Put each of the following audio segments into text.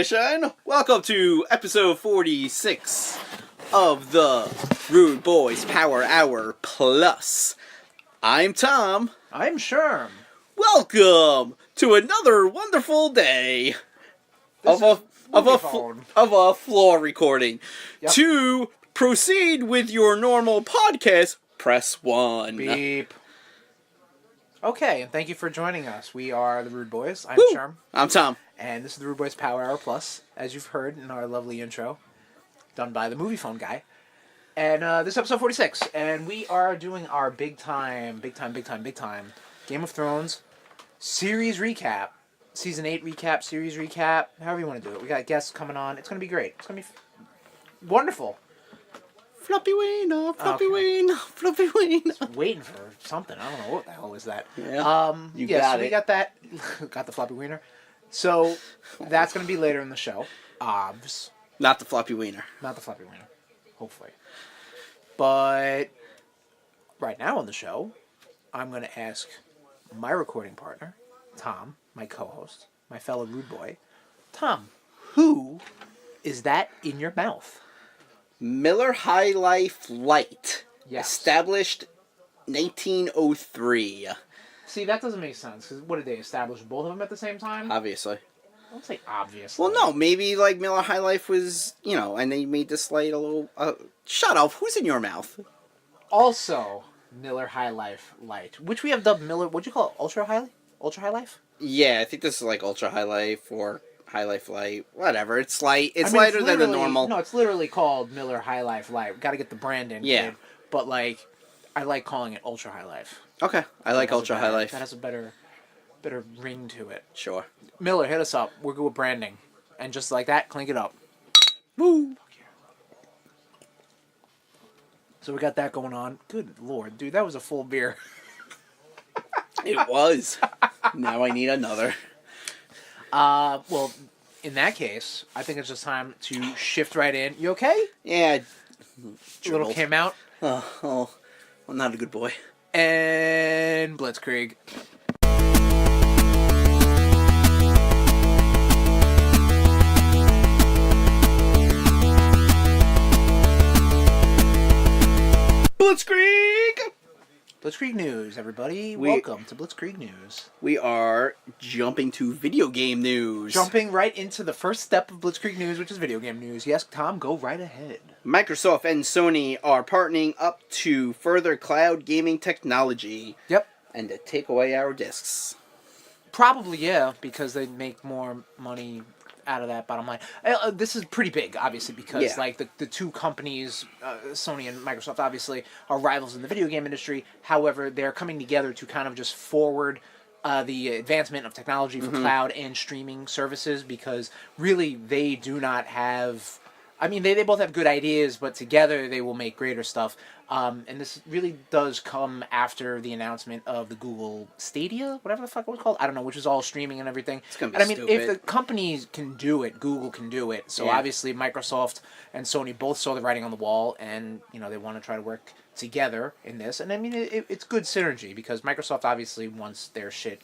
RudeNation. Welcome to episode 46 of the RudeBoyz Power Hour Plus. I'm Tom. I'm Sherm. Welcome to another wonderful day of a floor recording. Yep. To proceed with your normal podcast, press 1. Beep. Okay, and thank you for joining us. We are the RudeBoyz. I'm Woo! Sherm. I'm Tom. And this is the RudeBoyz Power Hour Plus, as you've heard in our lovely intro, done by the movie phone guy. And this is episode 46, and we are doing our big time Game of Thrones series recap. Season 8 recap, series recap, however you want to do it. We got guests coming on. It's going to be great. It's going to be wonderful. Floppy wiener, floppy wiener, floppy wiener. Waiting for something. I don't know what the hell was that. Yeah, we got that. Got the floppy wiener. So that's going to be later in the show. Obvs. Not the floppy wiener. Not the floppy wiener. Hopefully. But right now on the show, I'm going to ask my recording partner, Tom, my co-host, my fellow rude boy. Tom, who is that in your mouth? Miller High Life Light. Yes. Established 1903. See, that doesn't make sense. Because what did they establish? Both of them at the same time? Obviously. I don't say obviously. Well, no. Maybe, like, Miller High Life was, and they made this light a little... shut up. Who's in your mouth? Also, Miller High Life Light. Which we have dubbed Miller... What'd you call it? Ultra High Life? Yeah, I think this is, like, Ultra High Life or High Life Light. Whatever. It's light. It's lighter than the normal. No, it's literally called Miller High Life Light. Got to get the brand in. Yeah. Kid. But, like, I like calling it Ultra High Life. Okay. I like Ultra High Life. That has a better ring to it. Sure. Miller, hit us up. We're good with branding. And just like that, clink it up. Woo! Fuck yeah. So we got that going on. Good lord, dude, that was a full beer. It was. Now I need another. Well, in that case, I think it's just time to shift right in. You okay? Yeah. Little came out. Oh, I'm not a good boy. And Blitzkrieg. Blitzkrieg! Blitzkrieg News, everybody. Welcome to Blitzkrieg News. We are jumping to video game news. Jumping right into the first step of Blitzkrieg News, which is video game news. Yes, Tom, go right ahead. Microsoft and Sony are partnering up to further cloud gaming technology. Yep. And to take away our discs. Probably, yeah, because they make more money out of that bottom line. This is pretty big, obviously, because like the two companies, Sony and Microsoft, obviously, are rivals in the video game industry. However, they're coming together to kind of just forward the advancement of technology for cloud and streaming services, because really they do not have... I mean, they both have good ideas, but together they will make greater stuff. And this really does come after the announcement of the Google Stadia, whatever the fuck it was called. I don't know, which is all streaming and everything. It's gonna be and I mean, stupid. if the companies can do it, Google can do it. So obviously Microsoft and Sony both saw the writing on the wall, and they want to try to work together in this. And I mean, it's good synergy, because Microsoft obviously wants their shit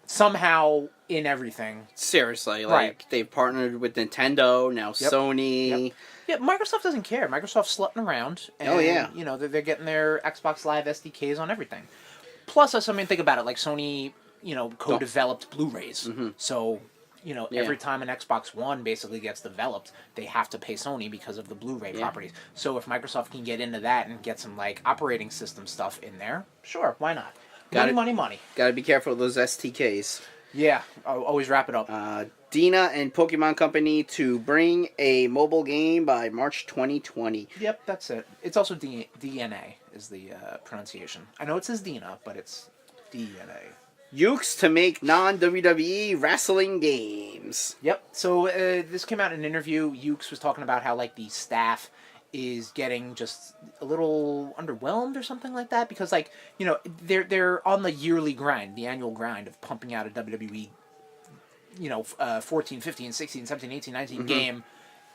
somehow in everything. Seriously, Right. they've partnered with Nintendo, now Sony. Yep. Yeah, Microsoft doesn't care. Microsoft's slutting around. And, they're getting their Xbox Live SDKs on everything. Plus, think about it. Like, Sony, co-developed Blu-rays. So, every time an Xbox One basically gets developed, they have to pay Sony because of the Blu-ray properties. So if Microsoft can get into that and get some, like, operating system stuff in there, sure, why not? Money. Gotta be careful of those STKs. Yeah, I'll always wrap it up. Dina and Pokemon Company to bring a mobile game by March 2020. Yep, that's it. It's also DNA is the pronunciation. I know it says Dina, but it's DNA. Ukes to make non-WWE wrestling games. Yep. So this came out in an interview. Ukes was talking about how, like, the staff is getting just a little underwhelmed or something like that, because, like, they're on the yearly grind, the annual grind of pumping out a WWE 14, 15, 16, 17, 18, 19 game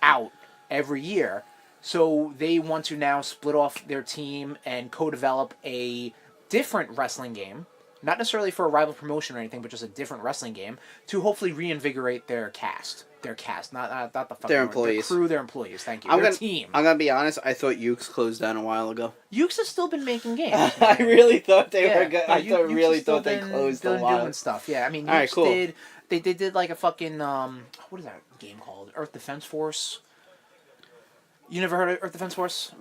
out every year. So they want to now split off their team and co-develop a different wrestling game Not necessarily for a rival promotion or anything, but just a different wrestling game to hopefully reinvigorate their cast. their cast, not the fucking Their owner, employees. their crew, their employees. Thank you. Their team. I'm gonna be honest. I thought Ukes closed down a while ago. Ukes has still been making games. I really thought they were. No, I really thought they closed a while. Doing stuff. Yeah, I mean, All right, cool. They did like a fucking what is that game called? Earth Defense Force. You never heard of Earth Defense Force?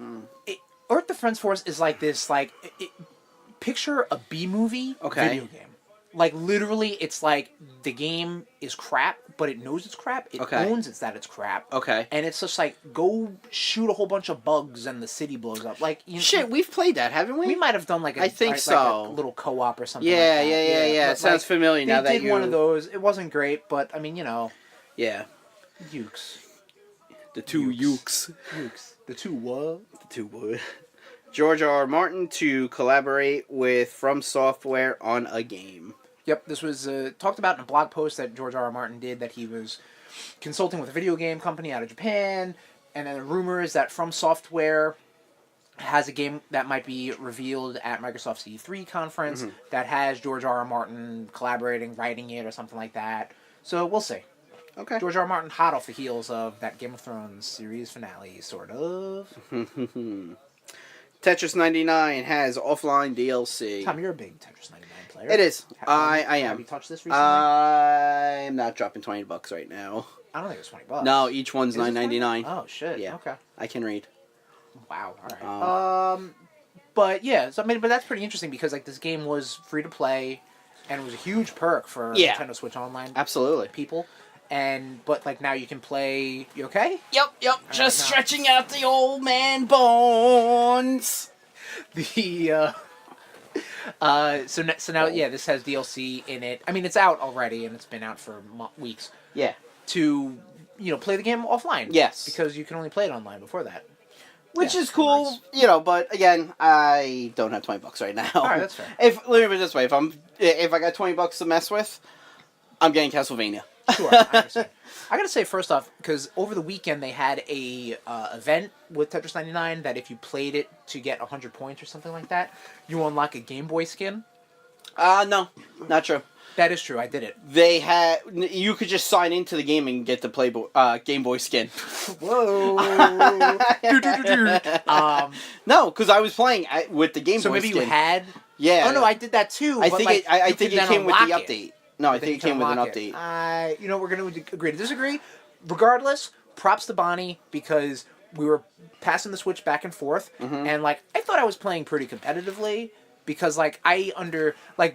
Earth Defense Force is like this, like picture a B-movie video game. Like literally, it's like the game is crap, but it knows it's crap. It owns that it's crap. Okay. And it's just like go shoot a whole bunch of bugs and the city blows up. Like shit, we've played that, haven't we? We might have done like I think so. like a little co-op or something. Yeah, like that. yeah. It sounds familiar now that you did one of those. It wasn't great, but I mean, Yeah. Ukes. The two Ukes. Ukes. The two what? The two what? George R. R. Martin to collaborate with From Software on a game. Yep, this was talked about in a blog post that George R. R. Martin did, that he was consulting with a video game company out of Japan, and then the rumor is that From Software has a game that might be revealed at Microsoft's E3 conference that has George R. R. Martin collaborating, writing it, or something like that. So we'll see. Okay. George R. R. Martin hot off the heels of that Game of Thrones series finale, sort of. Tetris 99 has offline DLC. Tom, you're a big Tetris 99 player. It is. I am. Have you touched this recently? I'm not dropping $20 right now. I don't think it's $20. No, each one's $9.99. Oh shit. Yeah. Okay. I can read. Wow. All right. But yeah, so I mean, but that's pretty interesting because like this game was free to play, and it was a huge perk for Nintendo Switch Online. Absolutely. People. But like now you can play. You okay? Yep. Just stretching out the old man bones. So now this has DLC in it. I mean, it's out already and it's been out for weeks. Yeah. To play the game offline. Yes. Because you can only play it online before that. Which is cool, but again, I don't have $20 right now. Alright, that's fair. Let me put it this way, if I got $20 to mess with, I'm getting Castlevania. Sure, I understand. I gotta say, first off, because over the weekend they had a event with Tetris 99 that if you played it to get 100 points or something like that, you unlock a Game Boy skin. No, not true. That is true. I did it. You could just sign into the game and get the Game Boy skin. Whoa. No, because I was playing with the Game Boy skin. So maybe you had. Yeah. Oh no, I did that too. I think it came with the update. No, I think it came with an update. We're going to agree to disagree. Regardless, props to Bonnie because we were passing the Switch back and forth, and I thought I was playing pretty competitively because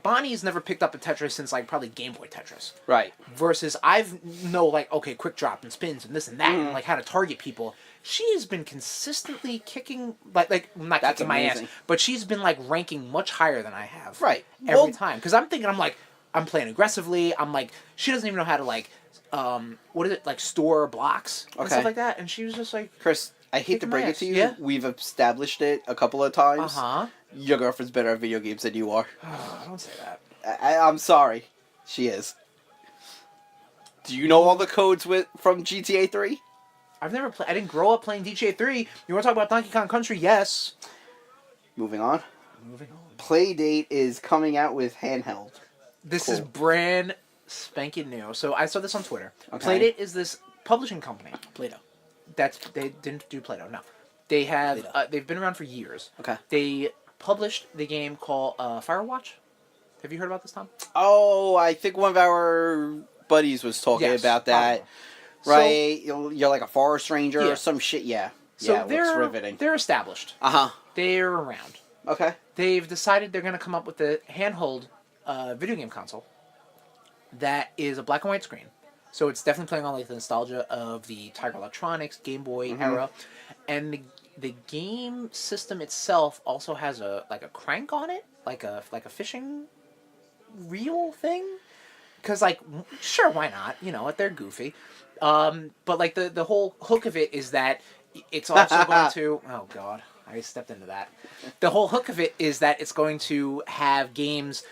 Bonnie's never picked up a Tetris since probably Game Boy Tetris. Right. Versus quick drop and spins and this and that and how to target people. She has been consistently kicking not kicking my ass, but she's been ranking much higher than I have. Right. Every time because I'm playing aggressively. She doesn't even know how to store blocks and stuff like that. And she was just Chris, I hate to break it to you. Yeah? We've established it a couple of times. Uh-huh. Your girlfriend's better at video games than you are. Don't say that. I'm sorry. She is. Do you know all the codes from GTA 3? I've never played. I didn't grow up playing GTA 3. You want to talk about Donkey Kong Country? Yes. Moving on. Playdate is coming out with handheld. This is brand spanking new. So I saw this on Twitter. Okay. Playdate is this publishing company. Play-Doh. They didn't do Play-Doh. No, they have. They've been around for years. Okay. They published the game called Firewatch. Have you heard about this, Tom? Oh, I think one of our buddies was talking about that. Probably. Right? So, you're like a forest ranger or some shit. Yeah. So it looks riveting. They're established. They're around. Okay. They've decided they're going to come up with a handheld video game console that is a black and white screen. So it's definitely playing on the nostalgia of the Tiger Electronics, Game Boy era. And the game system itself also has a crank on it, like a fishing reel thing. Because sure, why not? They're goofy. But the whole hook of it is that it's also going to. Oh God, I stepped into that. The whole hook of it is that it's going to have games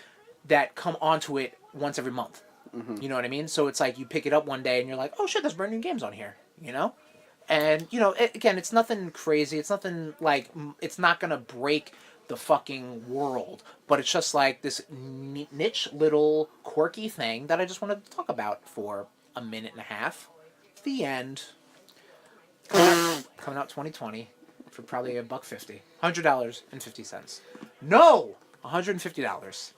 that come onto it once every month. You know what I mean? So it's you pick it up one day and you're like, oh shit, there's brand new games on here. And again, it's nothing crazy. It's nothing it's not gonna break the fucking world, but it's just this niche little quirky thing that I just wanted to talk about for a minute and a half. The End. Coming out 2020 for probably $1.50. $100.50. No! $150.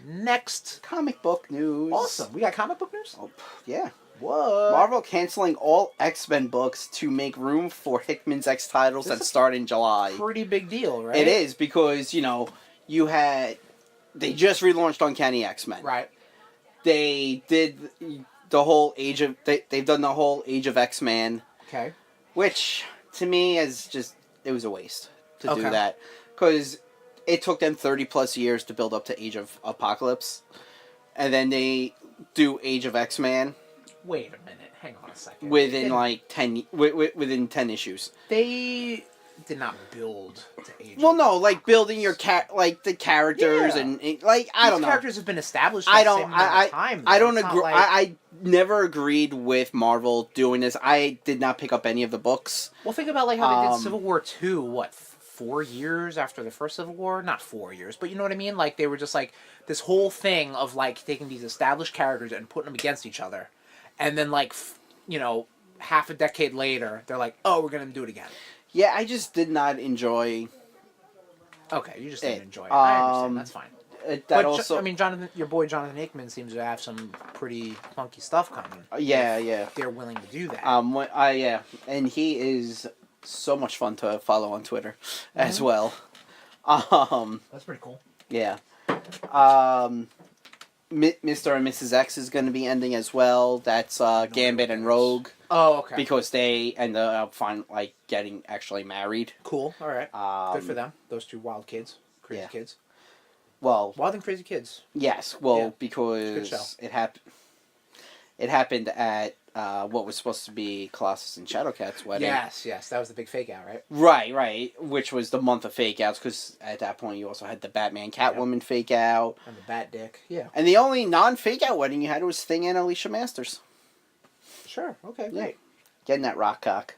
Next. Comic book news. Awesome. We got comic book news? Oh, yeah. What? Marvel canceling all X-Men books to make room for Hickman's X titles that start in July. Pretty big deal, right? It is, because, they just relaunched Uncanny X-Men. Right. They did the whole they've done the whole Age of X-Man. Okay. Which, to me, it was a waste to do that. Because it took them 30 plus years to build up to Age of Apocalypse. And then they do Age of X-Man. Wait a minute. Hang on a second. Within 10 issues. They did not build to Age. Well, no, like building your the characters and I don't know. These characters have been established for the same amount of time. I don't agree. I never agreed with Marvel doing this. I did not pick up any of the books. Well, think about how they did Civil War 2, what, 4 years after the first Civil War? Not 4 years, but you know what I mean? Like, they were just this whole thing of taking these established characters and putting them against each other. And then half a decade later, they're like, oh, we're going to do it again. Yeah, I just did not enjoy. Okay, you just didn't enjoy it. I understand. That's fine. Jonathan, your boy Jonathan Hickman seems to have some pretty funky stuff coming. Yeah. They're willing to do that. And he is so much fun to follow on Twitter as well. That's pretty cool. Yeah. Mr. and Mrs. X is going to be ending as well. That's Gambit and Rogue. Oh, okay. Because they end up getting actually married. Cool. All right. Good for them. Those two wild kids, crazy kids. Well, wild and crazy kids. Yes. Well, because it happened. It happened at what was supposed to be Colossus and Shadowcat's wedding. Yes. That was the big fake out, right? Right. Which was the month of fake outs, because at that point you also had the Batman Catwoman fake out. And the Bat Dick, yeah. And the only non-fake out wedding you had was Thing and Alicia Masters. Sure, okay, great. Yeah. Getting that rock cock.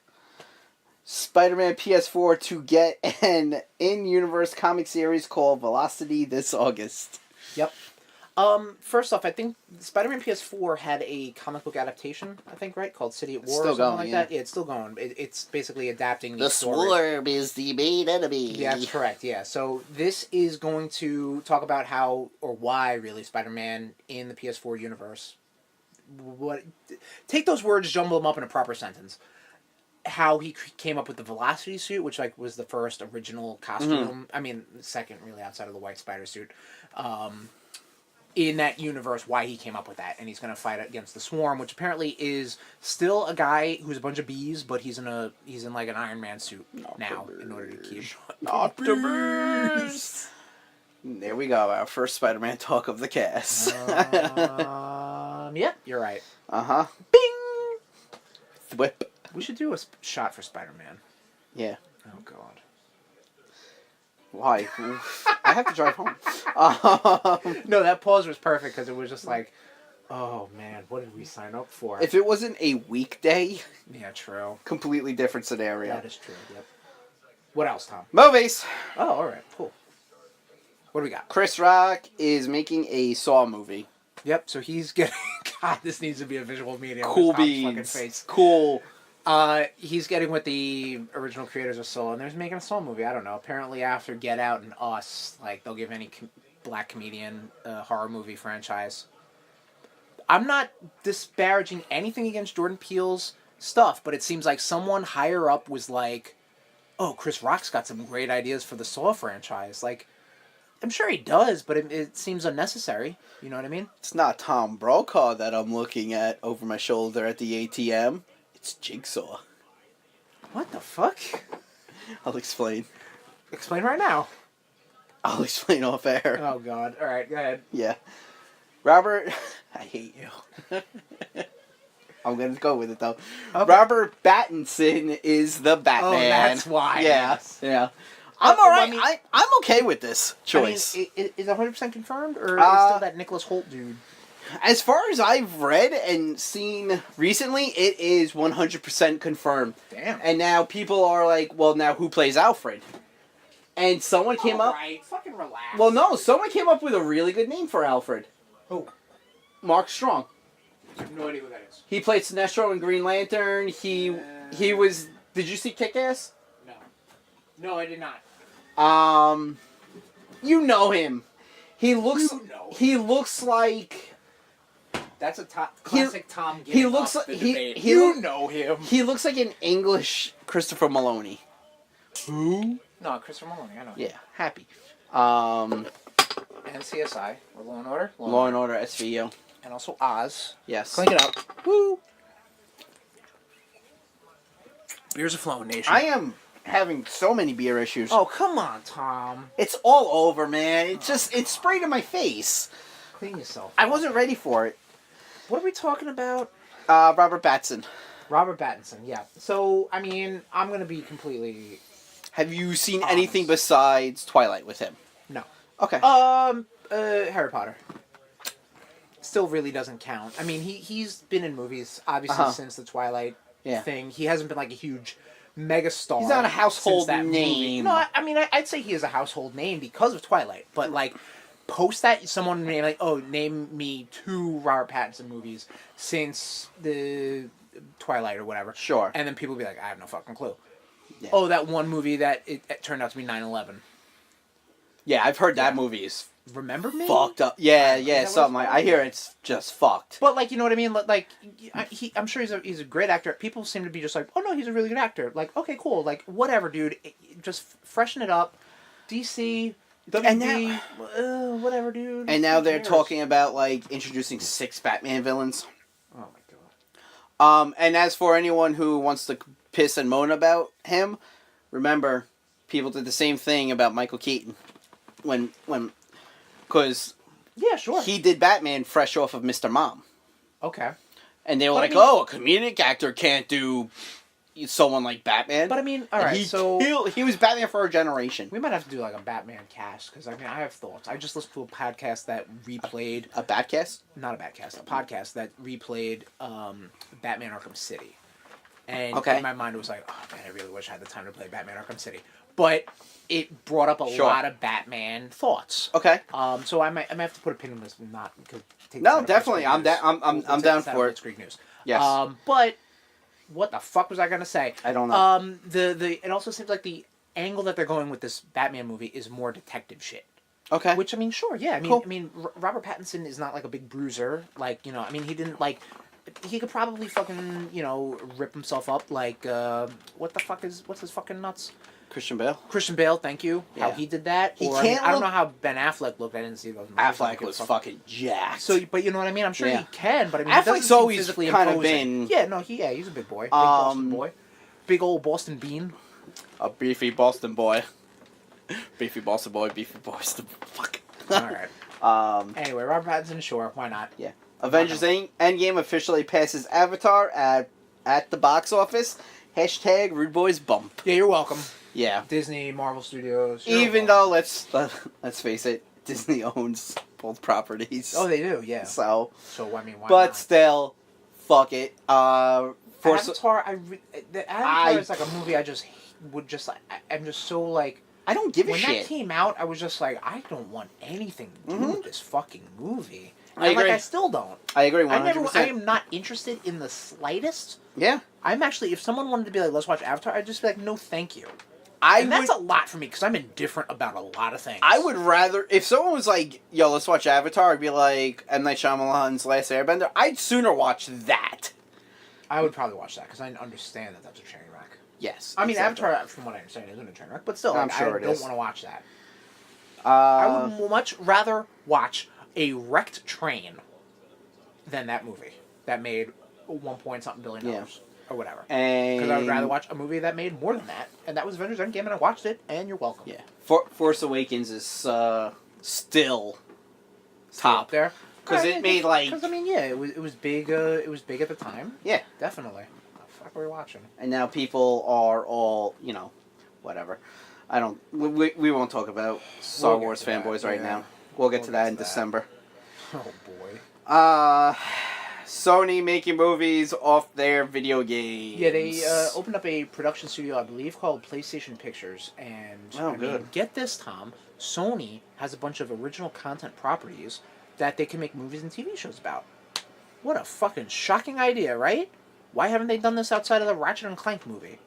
Spider-Man PS4 to get an in-universe comic series called Velocity this August. Yep. First off, I think Spider-Man PS4 had a comic book adaptation, I think, right? Called City at War or something like that. Yeah, it's still going. It's basically adapting the story. The Swarm is the main enemy. Yeah, that's correct, yeah. So this is going to talk about how, or why, really, Spider-Man in the PS4 universe... Take those words, jumble them up in a proper sentence. How he came up with the Velocity suit, which was the first original costume. Mm-hmm. I mean, the second really outside of the White Spider suit. In that universe, why he came up with that, and he's going to fight against the Swarm, which apparently is still a guy who's a bunch of bees, but he's in an Iron Man suit now in order to keep. Optimus. There we go, our first Spider-Man talk of the cast. Yeah, you're right. Bing! Whip. We should do a shot for Spider-Man. Yeah. Oh, God. Why? I have to drive home. No, that pause was perfect, because it was just oh, man, what did we sign up for? If it wasn't a weekday... Yeah, true. Completely different scenario. That is true, yep. What else, Tom? Movies! Oh, all right, cool. What do we got? Chris Rock is making a Saw movie. Yep, so he's getting... God, this needs to be a visual medium. Cool beans. Face. Cool. He's getting with the original creators of Saw, and they're making a Saw movie. I don't know. Apparently after Get Out and Us, they'll give any black comedian horror movie franchise. I'm not disparaging anything against Jordan Peele's stuff, but it seems like someone higher up was like, oh, Chris Rock's got some great ideas for the Saw franchise. I'm sure he does, but it seems unnecessary. You know what I mean? It's not Tom Brokaw that I'm looking at over my shoulder at the ATM. It's Jigsaw. What the fuck? I'll explain. Explain right now. I'll explain off air. Oh, God. All right, go ahead. Yeah. Robert... I hate you. I'm going to go with it, though. Okay. Robert Pattinson is the Batman. Oh, that's why. Yeah. I'm all right. I'm okay with this choice. Is it 100% confirmed, or is still that Nicholas Hoult dude? As far as I've read and seen recently, it is 100% confirmed. Damn. And now people are like, well, now who plays Alfred? And someone came up... Right, fucking relax. Well, no, someone came up with a really good name for Alfred. Who? Mark Strong. I have no idea what that is. He played Sinestro in Green Lantern. He was. Did you see Kick-Ass? No. No, I did not. You know him. He looks. You know. He looks like. That's a classic Tom. He looks like you know him. He looks like an English Christopher Maloney. Who? No, Christopher Maloney. I know. Yeah, happy. And CSI or Law and Order. Law and Order SVU. And also Oz. Yes. Clink it up. Woo. Beers are flowing, nation. I am having so many beer issues. Oh, come on, Tom. It's all over, man. It's sprayed in my face. Clean yourself. I wasn't ready for it. What are we talking about? Robert Pattinson. Robert Pattinson, yeah. So, I mean, I'm going to be completely... Have you seen anything besides Twilight with him? No. Okay. Harry Potter. Still really doesn't count. I mean, he's been in movies, obviously, since the Twilight thing. He hasn't been, like, a huge megastar. He's not a household name. Movie. No, I mean, I'd say he is a household name because of Twilight. But, like... Post that, someone name like, oh, name me 2 Robert Pattinson movies since the Twilight or whatever. Sure. And then people will be like, I have no fucking clue. Yeah. Oh, that one movie that it turned out to be 9/11. Yeah, I've heard that movie is Remember Me? fucked up. Yeah, something like. I hear it's just fucked. But like, you know what I mean? Like, I'm sure he's a great actor. People seem to be just like, oh no, he's a really good actor. Like, okay, cool. Like, whatever, dude. Just freshen it up. DC. WB, whatever, dude. And now they're talking about, like, introducing 6 Batman villains. Oh, my God. And as for anyone who wants to piss and moan about him, remember, people did the same thing about Michael Keaton. Because... Yeah, sure. He did Batman fresh off of Mr. Mom. Okay. And they were a comedic actor can't do... someone like Batman. But I mean, alright, he was Batman for a generation. We might have to do like a Batman cast, because I mean, I have thoughts. I just listened to a podcast that replayed... A Batcast? Not a Batcast, a podcast that replayed Batman Arkham City. And in my mind it was like, oh man, I really wish I had the time to play Batman Arkham City. But it brought up a lot of Batman thoughts. Okay. So I might have to put a pin in this and not... No, definitely. I'm down for it. Greek news. Yes. But... What the fuck was I gonna say? I don't know. It also seems like the angle that they're going with this Batman movie is more detective shit. Okay. Which I mean, sure, yeah. Cool. I mean, Robert Pattinson is not like a big bruiser. Like, you know, I mean, he didn't like. He could probably fucking, you know, rip himself up. Like, what's his fucking nuts? Christian Bale. Christian Bale, thank you. Yeah. How he did that. He can't. I don't know how Ben Affleck looked. I didn't see those. Affleck was fucking jacked. So, but you know what I mean. I'm sure he can. But I mean, Affleck's always kind of been. Yeah, no, he's a big boy. Big Boston boy. Big old Boston bean. A beefy Boston boy. Beefy Boston boy. Beefy Boston. Fuck. All right. Anyway, Robert Pattinson, sure, why not? Yeah. Avengers Endgame officially passes Avatar at the box office. Hashtag RudeBoyz bump. Yeah, you're welcome. Yeah. Disney, Marvel Studios. Even though, let's face it, Disney owns both properties. Oh, they do, yeah. So I mean, why but not? Still, fuck it. Avatar, Avatar is like a movie I'm just so like... I don't give a shit. When that came out, I was just like, I don't want anything to do with this fucking movie. I agree. I still don't. I agree 100%. I am not interested in the slightest. Yeah. I'm actually, if someone wanted to be like, let's watch Avatar, I'd just be like, no, thank you. That's a lot for me, because I'm indifferent about a lot of things. I would rather, if someone was like, yo, let's watch Avatar, I'd be like, M. Night Shyamalan's Last Airbender, I'd sooner watch that. I would probably watch that, because I understand that that's a train wreck. Yes. I mean, Avatar, from what I understand, isn't a train wreck, but still, I'm sure I don't want to watch that. I would much rather watch a wrecked train than that movie that made $1 billion. Or whatever. Because I would rather watch a movie that made more than that. And that was Avengers Endgame, and I watched it, and you're welcome. Yeah. Force Awakens is still top. There? Because it made like... Because, I mean, yeah, it was big at the time. Yeah. Definitely. What the fuck are we watching? And now people are all, you know, whatever. We won't talk about Star Wars fanboys right now. We'll get to that in December. Oh, boy. Sony making movies off their video games. Yeah, they opened up a production studio, I believe, called PlayStation Pictures. And I mean, get this, Tom. Sony has a bunch of original content properties that they can make movies and TV shows about. What a fucking shocking idea, right? Why haven't they done this outside of the Ratchet and Clank movie?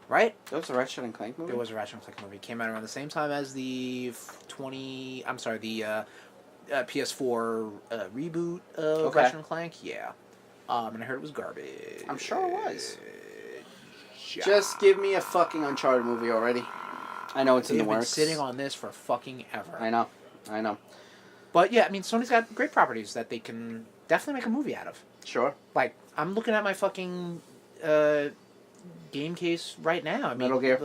Right? There was a Ratchet and Clank movie? There was a Ratchet and Clank movie. It came out around the same time as the PS4 reboot of Ratchet and Clank. Yeah. And I heard it was garbage. I'm sure it was. Just give me a fucking Uncharted movie already. I know it's in the works. They've been sitting on this for fucking ever. I know. But yeah, I mean, Sony's got great properties that they can definitely make a movie out of. Sure. Like, I'm looking at my fucking game case right now. I mean, Metal Gear.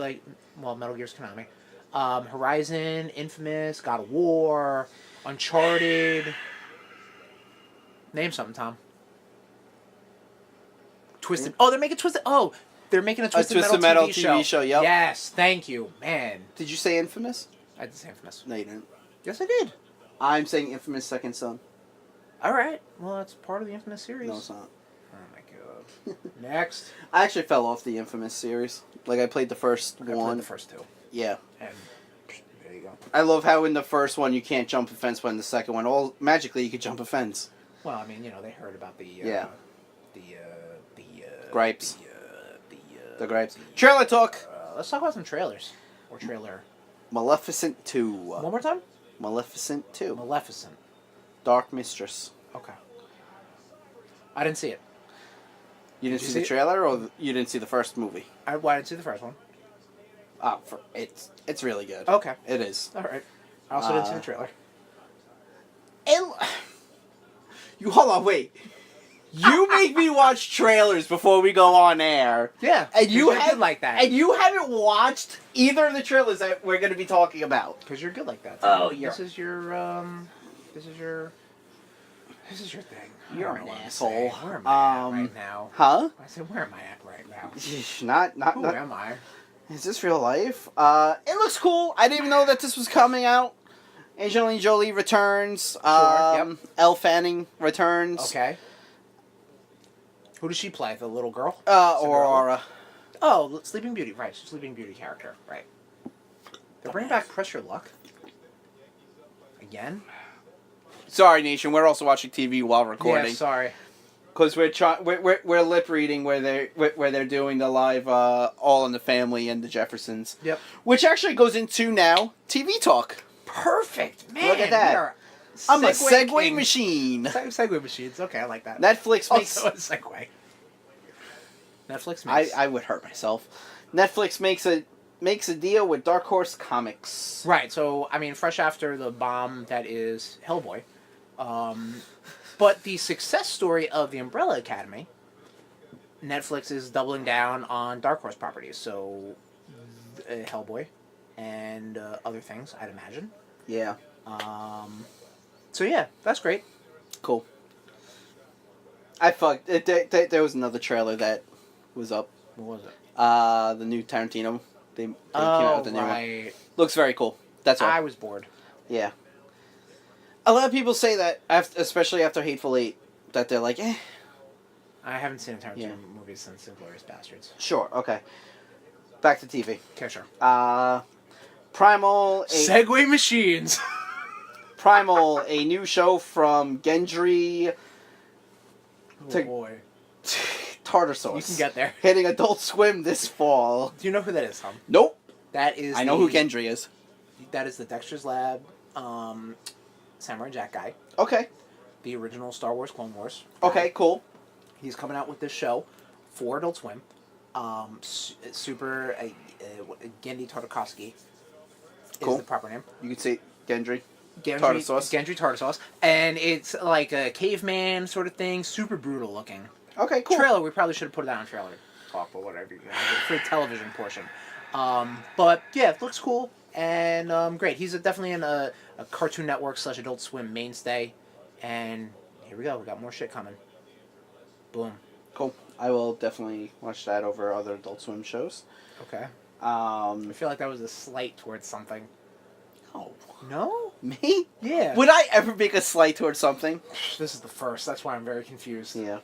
Metal Gear's Konami. Horizon, Infamous, God of War, Uncharted. Name something, Tom. Twisted. Oh, they're making Twisted. Oh, they're making a Twisted Metal TV show. Yep. Yes, thank you, man. Did you say Infamous? I did say Infamous. No, you didn't. Yes, I did. I'm saying Infamous Second Son. All right. Well, that's part of the Infamous series. No, it's not. Oh my god. Next. I actually fell off the Infamous series. Like, I played the first one. I played the first two. Yeah. And there you go. I love how in the first one you can't jump a fence, but in the second one, magically you could jump a fence. Well, I mean, they heard about the gripes. The gripes. Trailer talk. Let's talk about some trailers. Or trailer. Maleficent 2. One more time? Maleficent 2. Maleficent. Dark Mistress. Okay. I didn't see it. You didn't see the trailer, or you didn't see the first movie? I didn't see the first one. It's really good. Okay. It is. All right. I also didn't see the trailer. You hold on, wait. You make me watch trailers before we go on air. Yeah. And you're good like that. And you haven't watched either of the trailers that we're going to be talking about. Because you're good like that. Oh, This is your thing. You're an asshole. Where am I at right now? Huh? I said, where am I at right now? Who am I? Is this real life? It looks cool. I didn't even know that this was coming out. Angelina Jolie returns. Yep. Elle Fanning returns. Okay. Who does she play? The little girl? Aurora. Oh, Sleeping Beauty. Right, she's Sleeping Beauty character. Right. They're bringing back Press Your Luck. Again? Sorry, Nation. We're also watching TV while recording. Yeah, sorry. Because we're lip reading where they're doing the live All in the Family and the Jeffersons. Yep. Which actually goes into now TV talk. Perfect, man. Look at that. I'm a segue machine. Segue machines. Okay, I like that. Netflix makes also a segue. Netflix makes. I would hurt myself. Netflix makes a deal with Dark Horse Comics. Right. So I mean, fresh after the bomb that is Hellboy, but the success story of the Umbrella Academy, Netflix is doubling down on Dark Horse properties. So Hellboy, and other things, I'd imagine. Yeah. So yeah, that's great. Cool. There was another trailer that was up. What was it? The new Tarantino. They came out with the new one. Looks very cool. That's all. I was bored. Yeah. A lot of people say that, especially after Hateful Eight, that they're like, eh. I haven't seen a Tarantino movie since *Inglourious Bastards*. Sure. Okay. Back to TV. Okay, sure. Primal. Segway machines. Primal, a new show from Gendry. Oh boy. Tartar Sauce. You can get there. Hitting Adult Swim this fall. Do you know who that is, Tom? Nope. That is. I know who Gendry is. That is the Dexter's Lab, Samurai Jack guy. Okay. The original Star Wars Clone Wars. Okay, cool. He's coming out with this show for Adult Swim. Super Gendy Tartakovsky is the proper name. You could say Gendry. Tartar sauce. Gendry tartar sauce. And it's like a caveman sort of thing. Super brutal looking. Okay, cool. Trailer, we probably should have put it out on trailer talk or whatever. For the television portion. But yeah, it looks cool. And great. He's definitely in a Cartoon Network / Adult Swim mainstay. And here we go. We got more shit coming. Boom. Cool. I will definitely watch that over other Adult Swim shows. Okay. I feel like that was a slight towards something. Oh. No? Me? Yeah. Would I ever make a slight towards something? This is the first. That's why I'm very confused. Yeah.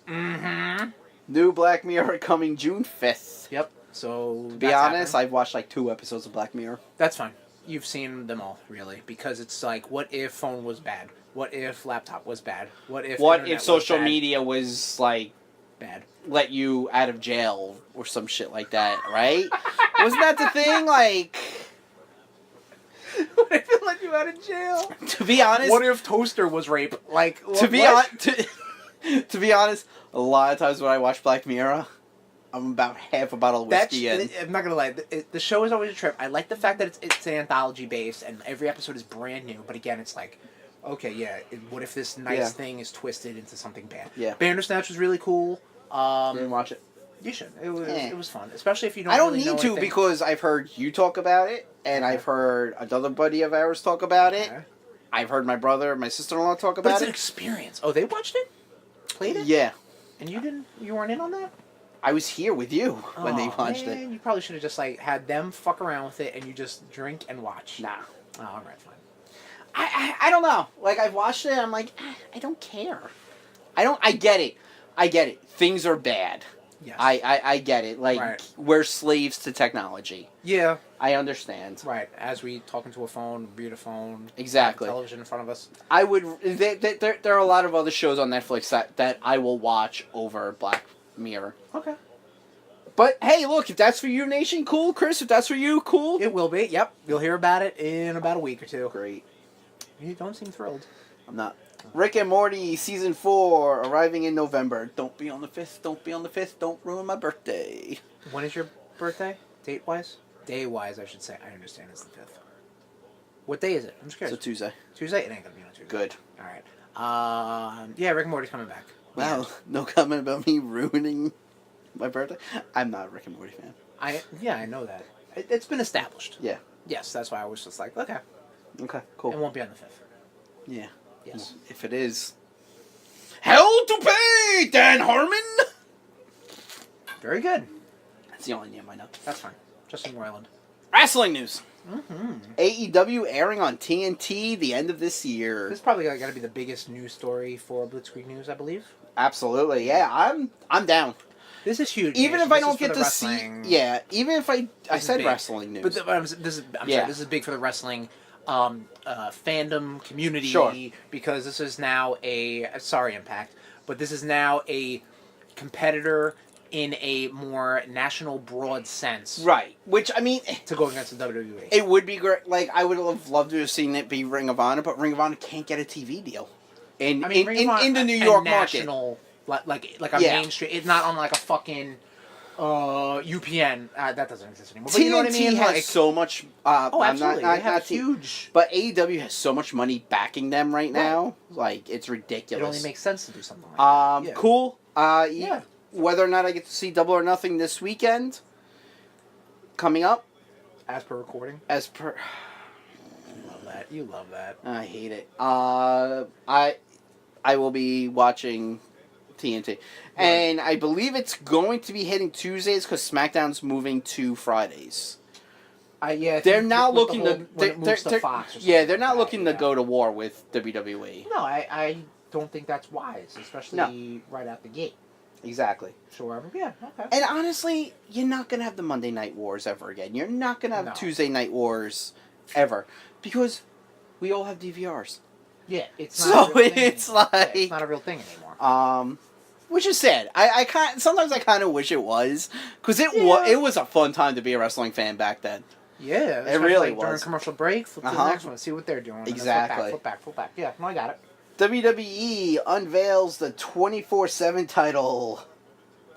Mm-hmm. New Black Mirror coming June 5th. Yep. So, to be honest, I've watched like 2 episodes of Black Mirror. That's fine. You've seen them all, really. Because it's like, what if phone was bad? What if laptop was bad? What if social media was like bad? Let you out of jail or some shit like that, right? Wasn't that the thing? Like, what if it let you out of jail? To be honest, what if Toaster was rape? Like, to be honest, a lot of times when I watch Black Mirror, I'm about half a bottle of whiskey in. I'm not gonna lie. The show is always a trip. I like the fact that it's an anthology based and every episode is brand new. But again, it's like, okay, yeah. What if this nice thing is twisted into something bad? Yeah. Bandersnatch was really cool. Didn't watch it. You should. It was fun, especially if you don't. I don't really need know to anything. because I've heard you talk about it, and I've heard another buddy of ours talk about it. I've heard my brother, my sister-in-law talk about it. But it's an experience. Oh, they watched it, played it. Yeah. And you didn't. You weren't in on that. I was here with you when they watched it. You probably should have just like had them fuck around with it, and you just drink and watch. Nah. Oh, all right, fine. I don't know. Like, I've watched it, and I'm like, I don't care. I get it. Things are bad. Yes. I get it. Like, we're slaves to technology. Yeah. I understand. Right. As we talk into a phone, read a phone. Exactly. Have television in front of us. I would... There are a lot of other shows on Netflix that I will watch over Black Mirror. Okay. But, hey, look, if that's for you, Nation, cool. Chris, if that's for you, cool. It will be. Yep. You'll hear about it in about a week or two. Great. You don't seem thrilled. I'm not. Rick and Morty Season 4 arriving in November. Don't be on the 5th. Don't be on the 5th. Don't ruin my birthday. When is your birthday? Date-wise? Day-wise, I should say. I understand it's the 5th. What day is it? I'm just curious. It's a Tuesday. Tuesday? It ain't going to be on Tuesday. Good. All right. Yeah, Rick and Morty's coming back. Wow. No comment about me ruining my birthday? I'm not a Rick and Morty fan. I know that. It's been established. Yeah. Yes, that's why I was just like, okay. Okay, cool. It won't be on the 5th. Yeah. Yes. If it is. Hell to pay, Dan Harmon! Very good. That's the only name I know. That's fine. Justin Roiland. Wrestling news. Mm-hmm. AEW airing on TNT the end of this year. This is probably got to be the biggest news story for Blitzkrieg News, I believe. Absolutely, yeah. I'm down. This is huge. Even if I don't get to see, even if I said big. Wrestling news, but sorry, this is big for the wrestling fandom community. Sure. Because this is now Impact, but this is now a competitor in a more national, broad sense. Right. Which, I mean, to go against the WWE. It would be great. Like, I would have loved to have seen it be Ring of Honor, but Ring of Honor can't get a TV deal in the New York market. Like a mainstream. It's not on like a fucking UPN. That doesn't exist anymore. But TNT you know what I mean? has so much. Absolutely. They have huge. But AEW has so much money backing them right now. Like, it's ridiculous. It only makes sense to do something like that. Yeah. Cool. Whether or not I get to see Double or Nothing this weekend, coming up. As per recording. You love that. I hate it. I will be watching TNT. Right. And I believe it's going to be hitting Tuesdays because SmackDown's moving to Fridays. They're not looking to Fox. Yeah, they're not looking to go to war with WWE. No, I don't think that's wise, especially right out the gate. Exactly. Sure. Yeah. Okay. And honestly, you're not gonna have the Monday Night Wars ever again. You're not gonna have Tuesday Night Wars ever because we all have DVRs. Yeah, it's not. It's not a real thing anymore. Which is sad. Sometimes I kind of wish it was because it was a fun time to be a wrestling fan back then. Yeah, it really was. During commercial break, flip to the next one, see what they're doing. Exactly. Flip back. Yeah, no, I got it. WWE unveils the 24/7 title.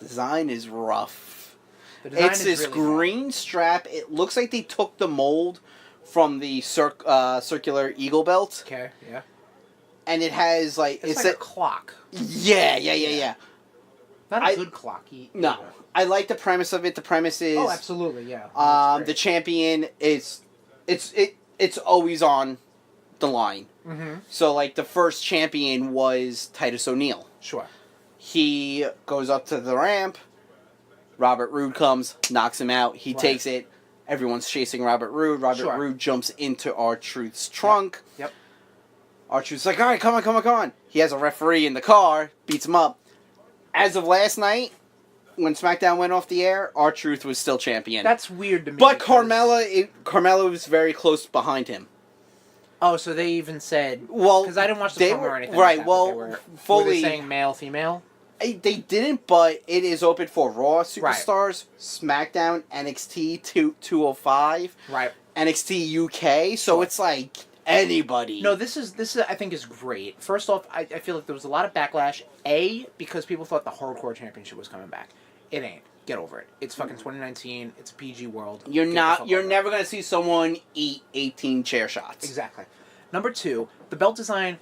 Design is rough. It's this really green strap. It looks like they took the mold from the circular eagle belt. Okay, yeah. And it has it's like a clock. Yeah. Not a good clock. No. I like the premise of it. The premise is absolutely, yeah. The champion is it's always on the line. Mm-hmm. So the first champion was Titus O'Neil. Sure. He goes up to the ramp. Robert Roode comes, knocks him out. He takes it. Everyone's chasing Robert Roode. Robert Roode jumps into R-Truth's trunk. Yep. R-Truth's like, all right, come on. He has a referee in the car, beats him up. As of last night, when SmackDown went off the air, R-Truth was still champion. That's weird to me. But Carmella was very close behind him. Oh, so they even said... Well, because I didn't watch the promo or anything right, like that, well, but were fully... they saying male, female? They didn't, but it is open for Raw Superstars, SmackDown, NXT 205, right, NXT UK, so it's like anybody. No, this is I think is great. First off, I feel like there was a lot of backlash. Because people thought the Hardcore Championship was coming back. It ain't. Get over it. It's fucking 2019. It's a PG world. You're never gonna see someone eat 18 chair shots. Exactly. Number 2, the belt design,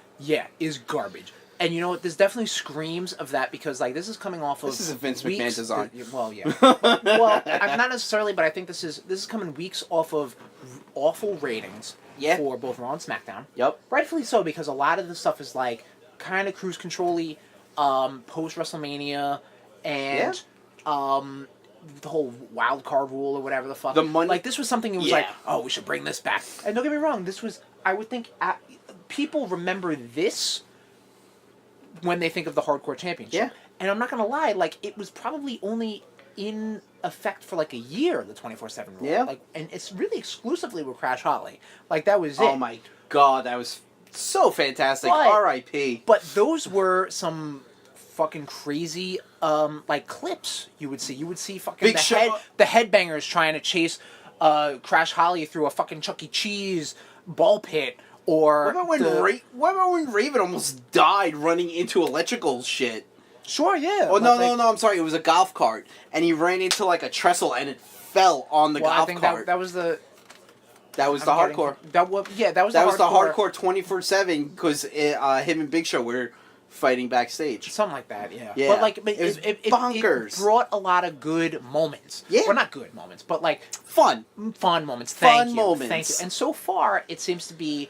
is garbage. And you know what? There's definitely screams of that because, like, this is coming off of... This is a Vince McMahon design. Well, yeah. Well, not necessarily, but I think this is coming weeks off of awful ratings for both Raw and SmackDown. Yep. Rightfully so, because a lot of the stuff is, like, kind of cruise control-y, post-WrestleMania, and the whole wild card rule or whatever the fuck. Like, this was something that was like, oh, we should bring this back. And don't get me wrong, this was... I would think people remember this... when they think of the Hardcore Championship. Yeah. And I'm not going to lie, like, it was probably only in effect for, like, a year, the 24/7 rule. Yeah. Like, and it's really exclusively with Crash Holly. Like, that was it. Oh, my God. That was so fantastic. R.I.P. But those were some fucking crazy, like, clips you would see. You would see fucking the headbangers trying to chase Crash Holly through a fucking Chuck E. Cheese ball pit. Or what about when Raven almost died running into electrical shit? Sure, yeah. Oh, no, I'm sorry. It was a golf cart. And he ran into, like, a trestle, and it fell on the golf cart. That was the... That was the hardcore. That was the hardcore 24/7, because him and Big Show were fighting backstage. Something like that, yeah. Yeah. But, like, it bonkers. It brought a lot of good moments. Yeah. Well, not good moments, but, like... Fun moments. Thank you. Moments. Thank you. And so far, it seems to be...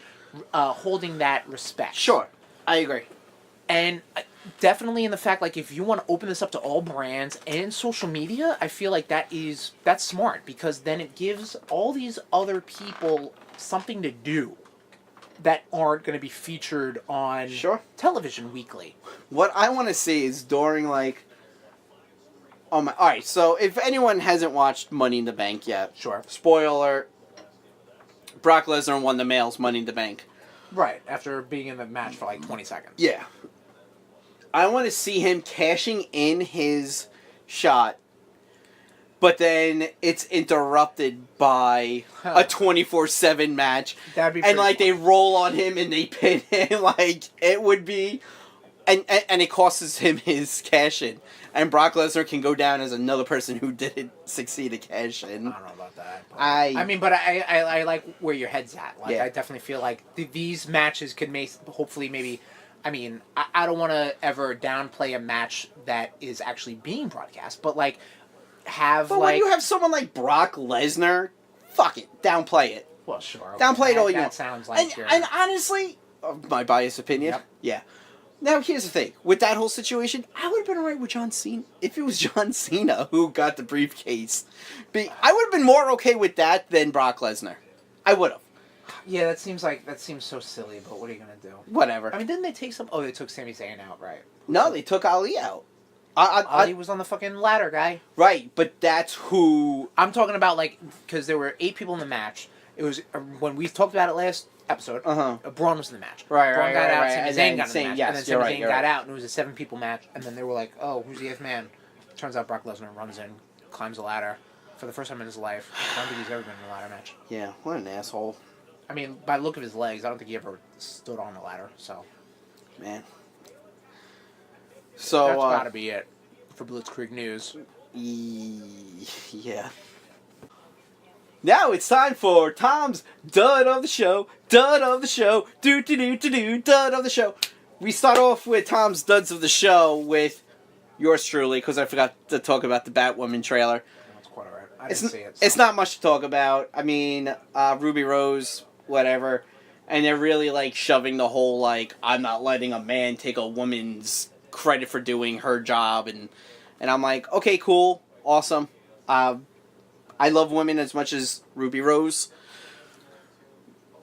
holding that respect. Sure. I agree. And definitely in the fact, like, if you want to open this up to all brands and social media, I feel like that's smart, because then it gives all these other people something to do that aren't going to be featured on television weekly. What I want to see is during, like... Alright, so if anyone hasn't watched Money in the Bank yet... Sure. Spoiler... Brock Lesnar won the male's Money in the Bank. Right, after being in the match for like 20 seconds. Yeah. I want to see him cashing in his shot, but then it's interrupted by a 24/7 match. That'd be and, like, fun. they roll on him and they pin him. Like, it would be... And it costs him his cash-in. And Brock Lesnar can go down as another person who didn't succeed to cash in. I don't know about that. I mean, but I like where your head's at. Like, yeah. I definitely feel like these matches could make, hopefully, maybe... I mean, I don't want to ever downplay a match that is actually being broadcast, but, like, But when you have someone like Brock Lesnar, fuck it, downplay it. Well, sure. Okay. Downplay it all you want. That sounds like and honestly, my biased opinion, yeah. Now, here's the thing. With that whole situation, I would have been alright with John Cena. If it was John Cena who got the briefcase. I would have been more okay with that than Brock Lesnar. I would have. Yeah, that seems so silly, but what are you going to do? Whatever. I mean, didn't they take some... Oh, they took Sami Zayn out, right? No, they took Ali out. Ali was on the fucking ladder, guy. Right, but that's who... I'm talking about, like, because there were 8 people in the match. It was... When we talked about it last episode, Braun was in the match. Right, Braun got out, right. Sami Zayn got in the match. Yes, and then Sami Zayn got out, and it was a 7-people match. And then they were like, oh, who's the 8th man? Turns out Brock Lesnar runs in, climbs the ladder for the first time in his life. I don't think he's ever been in a ladder match. Yeah, what an asshole. I mean, by the look of his legs, I don't think he ever stood on the ladder, so... Man. So, that's gotta be it for Blitzkrieg News. Yeah. Now it's time for Tom's Dud of the Show. Dud of the Show. Do-do-do-do-do. Dud of the Show. We start off with Tom's Duds of the Show with yours truly, because I forgot to talk about the Batwoman trailer. That's quite alright. I didn't see it. So. It's not much to talk about. I mean, Ruby Rose, whatever. And they're really, like, shoving the whole, like, I'm not letting a man take a woman's credit for doing her job. And I'm like, okay, cool. Awesome. I love women as much as Ruby Rose.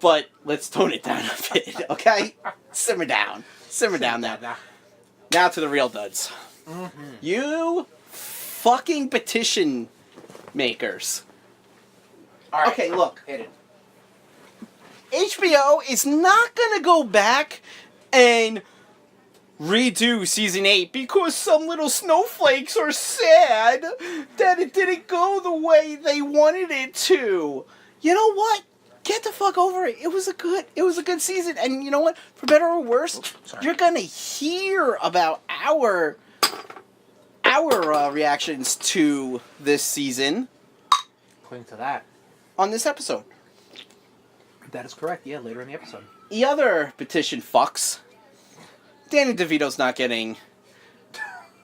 But let's tone it down a bit, okay? Simmer down. Simmer down now. Now to the real duds. Mm-hmm. You fucking petition makers. All right. Okay, look. Hit it. HBO is not gonna go back and redo season 8 because some little snowflakes are sad that it didn't go the way they wanted it to. You know what? Get the fuck over it. It was a good season, and you know what? For better or worse, you're gonna hear about our reactions to this season. According to that, on this episode. That is correct. Yeah, later in the episode. The other petition fucks. Danny DeVito's not getting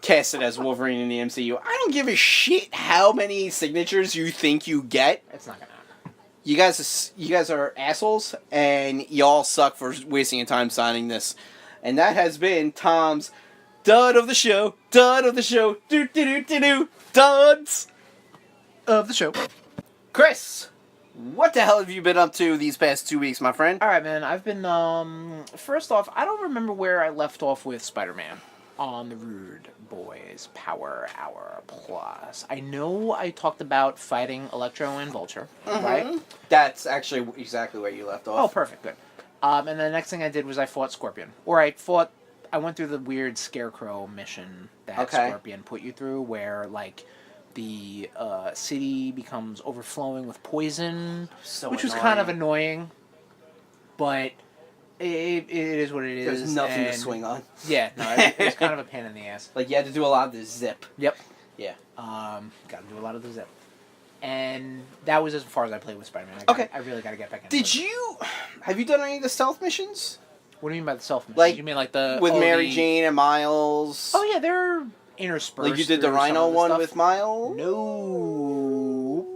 casted as Wolverine in the MCU. I don't give a shit how many signatures you think you get. It's not gonna happen. You guys are assholes, and y'all suck for wasting your time signing this. And that has been Tom's dud of the show. Do-do-do-do-do. Duds Of the show. Chris, what the hell have you been up to these past 2 weeks, my friend? Alright, man. I've been, first off, I don't remember where I left off with Spider-Man on the RudeBoyz Power Hour Plus. I know I talked about fighting Electro and Vulture, right? That's actually exactly where you left off. Oh, perfect, good. And the next thing I did was I fought Scorpion. Or I went through the weird Scarecrow mission that Scorpion put you through, where, like, the city becomes overflowing with poison, which was kind of annoying, but it is what it is. There's nothing to swing on. Yeah, no, it was kind of a pain in the ass. Like, you had to do a lot of the zip. Yep. Yeah. Got to do a lot of the zip. And that was as far as I played with Spider-Man. I really got to get back into it. Have you done any of the stealth missions? What do you mean by the stealth missions? Like, you mean like the... With Mary Jane and Miles? Oh, yeah, they're interspersed. Like you did the Rhino one with Miles? No.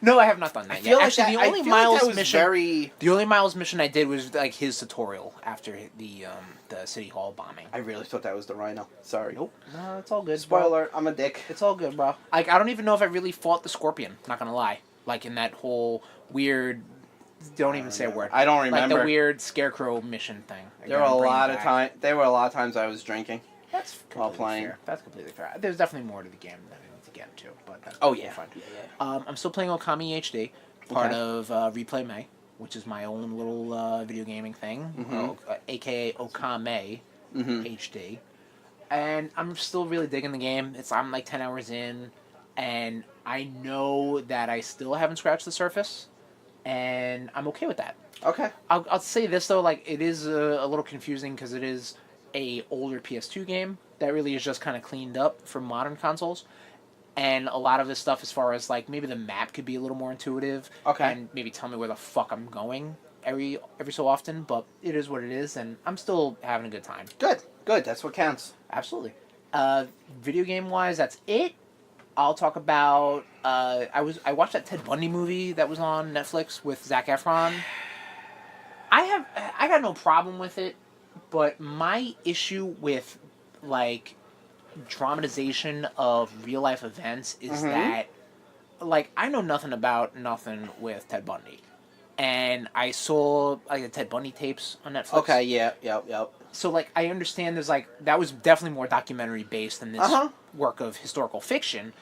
No, I have not done that yet. Actually, the only Miles mission I did was like his tutorial after the City Hall bombing. I really thought that was the Rhino. Sorry. Nope. No, it's all good. Spoiler, I'm a dick. It's all good, bro. Like, I don't even know if I really fought the Scorpion, not gonna lie. Like, in that whole weird... Don't even say a word. I don't remember. Like the weird Scarecrow mission thing. There were a lot of times I was drinking. That's while playing. Fair. That's completely fair. There's definitely more to the game that I need to get into, but that's fun. Yeah. I'm still playing Okami HD, part of Replay May, which is my own little video gaming thing, aka Okami HD, and I'm still really digging the game. I'm like 10 hours in, and I know that I still haven't scratched the surface. And I'm okay with that. Okay. I'll say this though, like it is a little confusing because it is a older PS2 game that really is just kind of cleaned up for modern consoles, and a lot of this stuff, as far as like maybe the map could be a little more intuitive. Okay. And maybe tell me where the fuck I'm going every so often, but it is what it is, and I'm still having a good time. Good. That's what counts. Absolutely. Video game wise, that's it. I'll talk about. I watched that Ted Bundy movie that was on Netflix with Zac Efron. I got no problem with it, but my issue with like dramatization of real life events is that like I know nothing with Ted Bundy, and I saw like the Ted Bundy tapes on Netflix. Okay. Yep. So like I understand there's like that was definitely more documentary based than this work of historical fiction,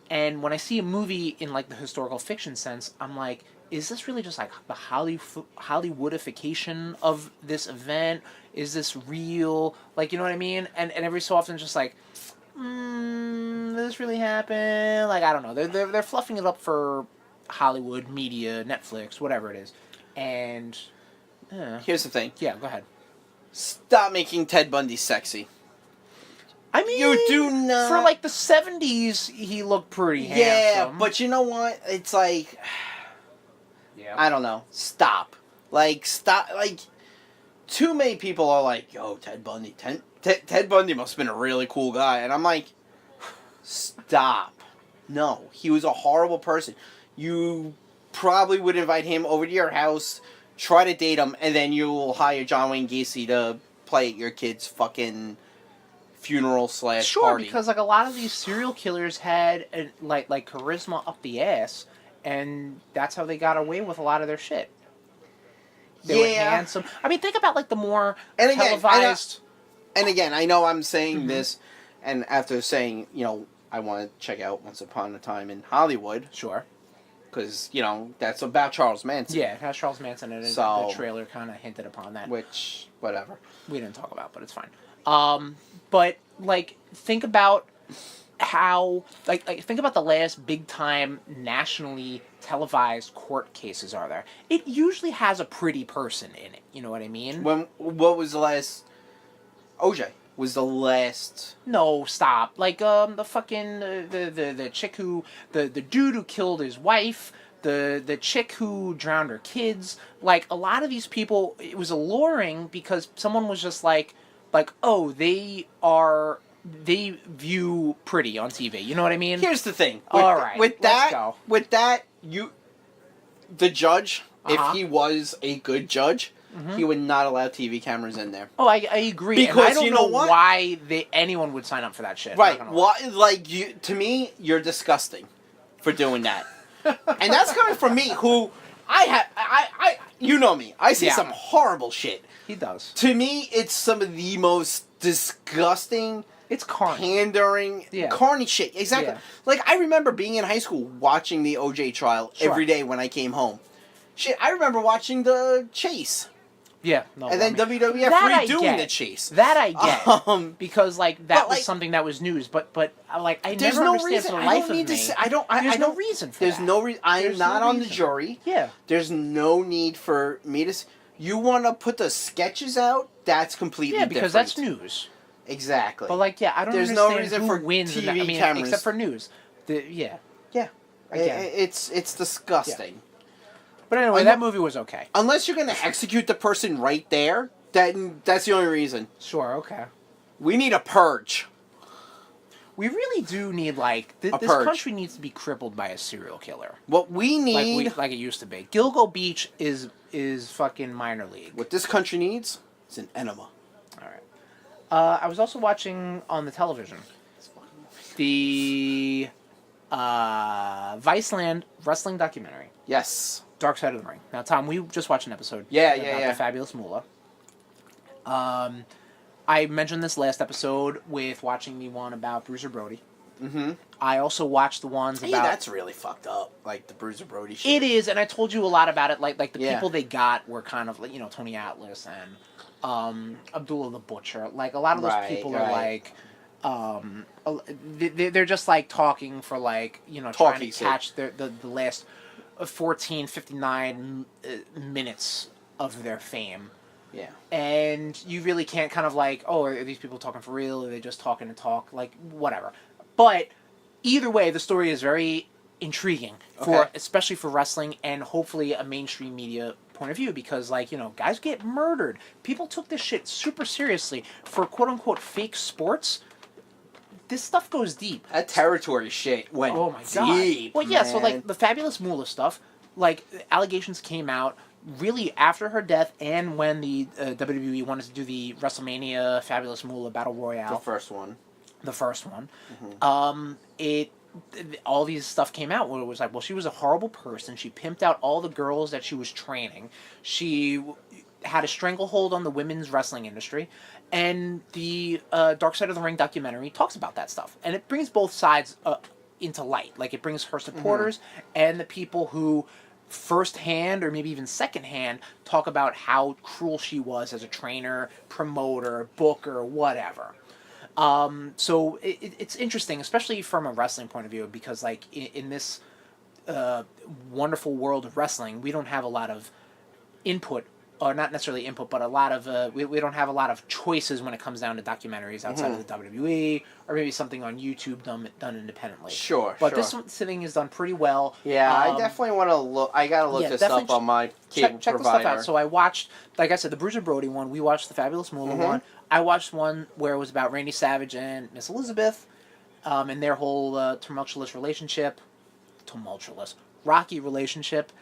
and when I see a movie in like the historical fiction sense, I'm like, is this really just like the Hollywoodification of this event? Is this real? Like, you know what I mean? And every so often it's just like, did this really happen? Like, I don't know. They're fluffing it up for Hollywood media, Netflix, whatever it is, and here's the thing. Yeah, go ahead. Stop making Ted Bundy sexy. I mean, you do not. For like the 70s, he looked pretty handsome. Yeah, but you know what? It's like, I don't know. Stop. Like, too many people are like, yo, Ted Bundy. Ted Bundy must have been a really cool guy. And I'm like, stop. No, he was a horrible person. You probably would invite him over to your house, try to date him, and then you'll hire John Wayne Gacy to play at your kid's fucking funeral / party. Sure, because like a lot of these serial killers had like charisma up the ass, and that's how they got away with a lot of their shit. They were handsome. I mean, think about like the more televised. And again, I know I'm saying this, and after saying, you know, I want to check out Once Upon a Time in Hollywood. Sure. because that's about Charles Manson. Yeah, it has Charles Manson in it. So, the trailer kind of hinted upon that. Which, whatever. We didn't talk about, but it's fine. But like, think about how think about the last big time nationally televised court cases are there. It usually has a pretty person in it. You know what I mean? What was the last? OJ was the last. No, stop. Like the fucking the chick who the dude who killed his wife. The chick who drowned her kids. Like, a lot of these people, it was alluring because someone was just like, oh, they view pretty on TV. You know what I mean? Here's the thing. All right, With let's go. The judge, Uh-huh. if he was a good judge, he would not allow TV cameras in there. Oh, I agree. Because and I don't you know what? why anyone would sign up for that shit. Right. To me, you're disgusting for doing that. And that's coming from me, who you know me. I see some horrible shit. He does. To me, it's some of the most disgusting, it's carny, pandering, carny shit. Exactly. Yeah. Like, I remember being in high school watching the OJ trial every day when I came home. Shit, I remember watching the chase. Yeah. No, and then WWF redoing the chase. That I get. Because, like, that was like, something that was news. But like, I there's never no understand reason. for the I life don't of need me. to say. I don't. There's I no don't, reason for there's that. no reason. I'm There's not no on the reason. jury. Yeah. There's no need for me to. You want to put the sketches out? That's completely different. Yeah, because that's news. Exactly. But, like, I don't There's understand no reason who for wins TV in that. cameras. Except for news. Yeah. It's disgusting. Yeah. But anyway, that movie was okay. Unless you're going to execute the person right there, that's the only reason. Sure, okay. We need a purge. We really do need, like, this purge. country needs to be crippled by a serial killer. What we need... Like it used to be. Gilgo Beach is fucking minor league. What this country needs is an enema. Alright. I was also watching on the television the Viceland wrestling documentary. Yes. Dark Side of the Ring. Now, Tom, we just watched an episode about the Fabulous Moolah. I mentioned this last episode with watching the one about Bruiser Brody. Mm-hmm. I also watched the ones about... Yeah, that's really fucked up. Like, the Bruiser Brody shit. It is, and I told you a lot about it. Like the people they got were kind of, like, Tony Atlas and Abdullah the Butcher. Like, a lot of those people are, like... they're just, like, talking for, like, trying to catch the last 59 minutes of their fame. Yeah. And you really can't kind of like, oh, are these people talking for real? Are they just talking to talk? Like, whatever. But either way, the story is very intriguing, especially for wrestling and hopefully a mainstream media point of view, because, like, guys get murdered. People took this shit super seriously for quote-unquote fake sports. This stuff goes deep. That territory shit went deep, Well, yeah, so, like, the Fabulous Moolah stuff, like, allegations came out really after her death and when the WWE wanted to do the WrestleMania Fabulous Moolah Battle Royale. The first one. Mm-hmm. All these stuff came out where it was like, well, she was a horrible person. She pimped out all the girls that she was training. She had a stranglehold on the women's wrestling industry. And the Dark Side of the Ring documentary talks about that stuff. And it brings both sides into light. Like, it brings her supporters and the people who firsthand or maybe even secondhand talk about how cruel she was as a trainer, promoter, booker, whatever. So it's interesting, especially from a wrestling point of view, because, like, in this wonderful world of wrestling, we don't have a lot of input, or not necessarily input, but a lot of we don't have a lot of choices when it comes down to documentaries outside of the WWE, or maybe something on YouTube done independently. But this thing is done pretty well. Yeah, I definitely want to look. I gotta look this up on my cable check provider. the stuff out. So I watched, like I said, the Bruiser Brody one. We watched the Fabulous Moolah one. I watched one where it was about Randy Savage and Miss Elizabeth, and their whole tumultuous relationship, rocky relationship.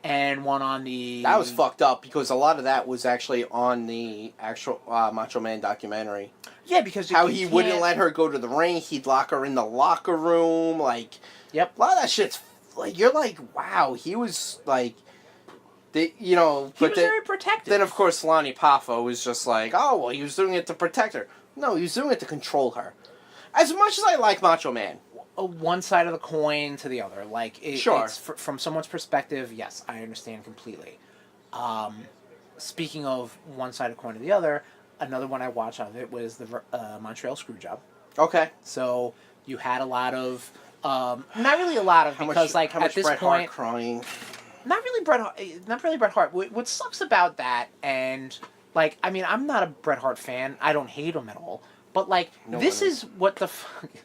And one on the... That was fucked up, because a lot of that was actually on the actual Macho Man documentary. Yeah, because... How he wouldn't let her go to the ring, he'd lock her in the locker room, like... Yep. A lot of that shit's... Like, you're like, wow, he was, like... He was very protective. Then, of course, Lonnie Poffo was just like, oh, well, he was doing it to protect her. No, he was doing it to control her. As much as I like Macho Man, one side of the coin to the other. Like, Sure. it's from someone's perspective, yes, I understand completely. Speaking of one side of the coin to the other, another one I watched out of it was the Montreal Screwjob. Okay. So you had a lot of, not really a lot of, because like at this Bret point, Hart crying. not really Bret Hart. What sucks about that, and like, I mean, I'm not a Bret Hart fan. I don't hate him at all. But like, this is what the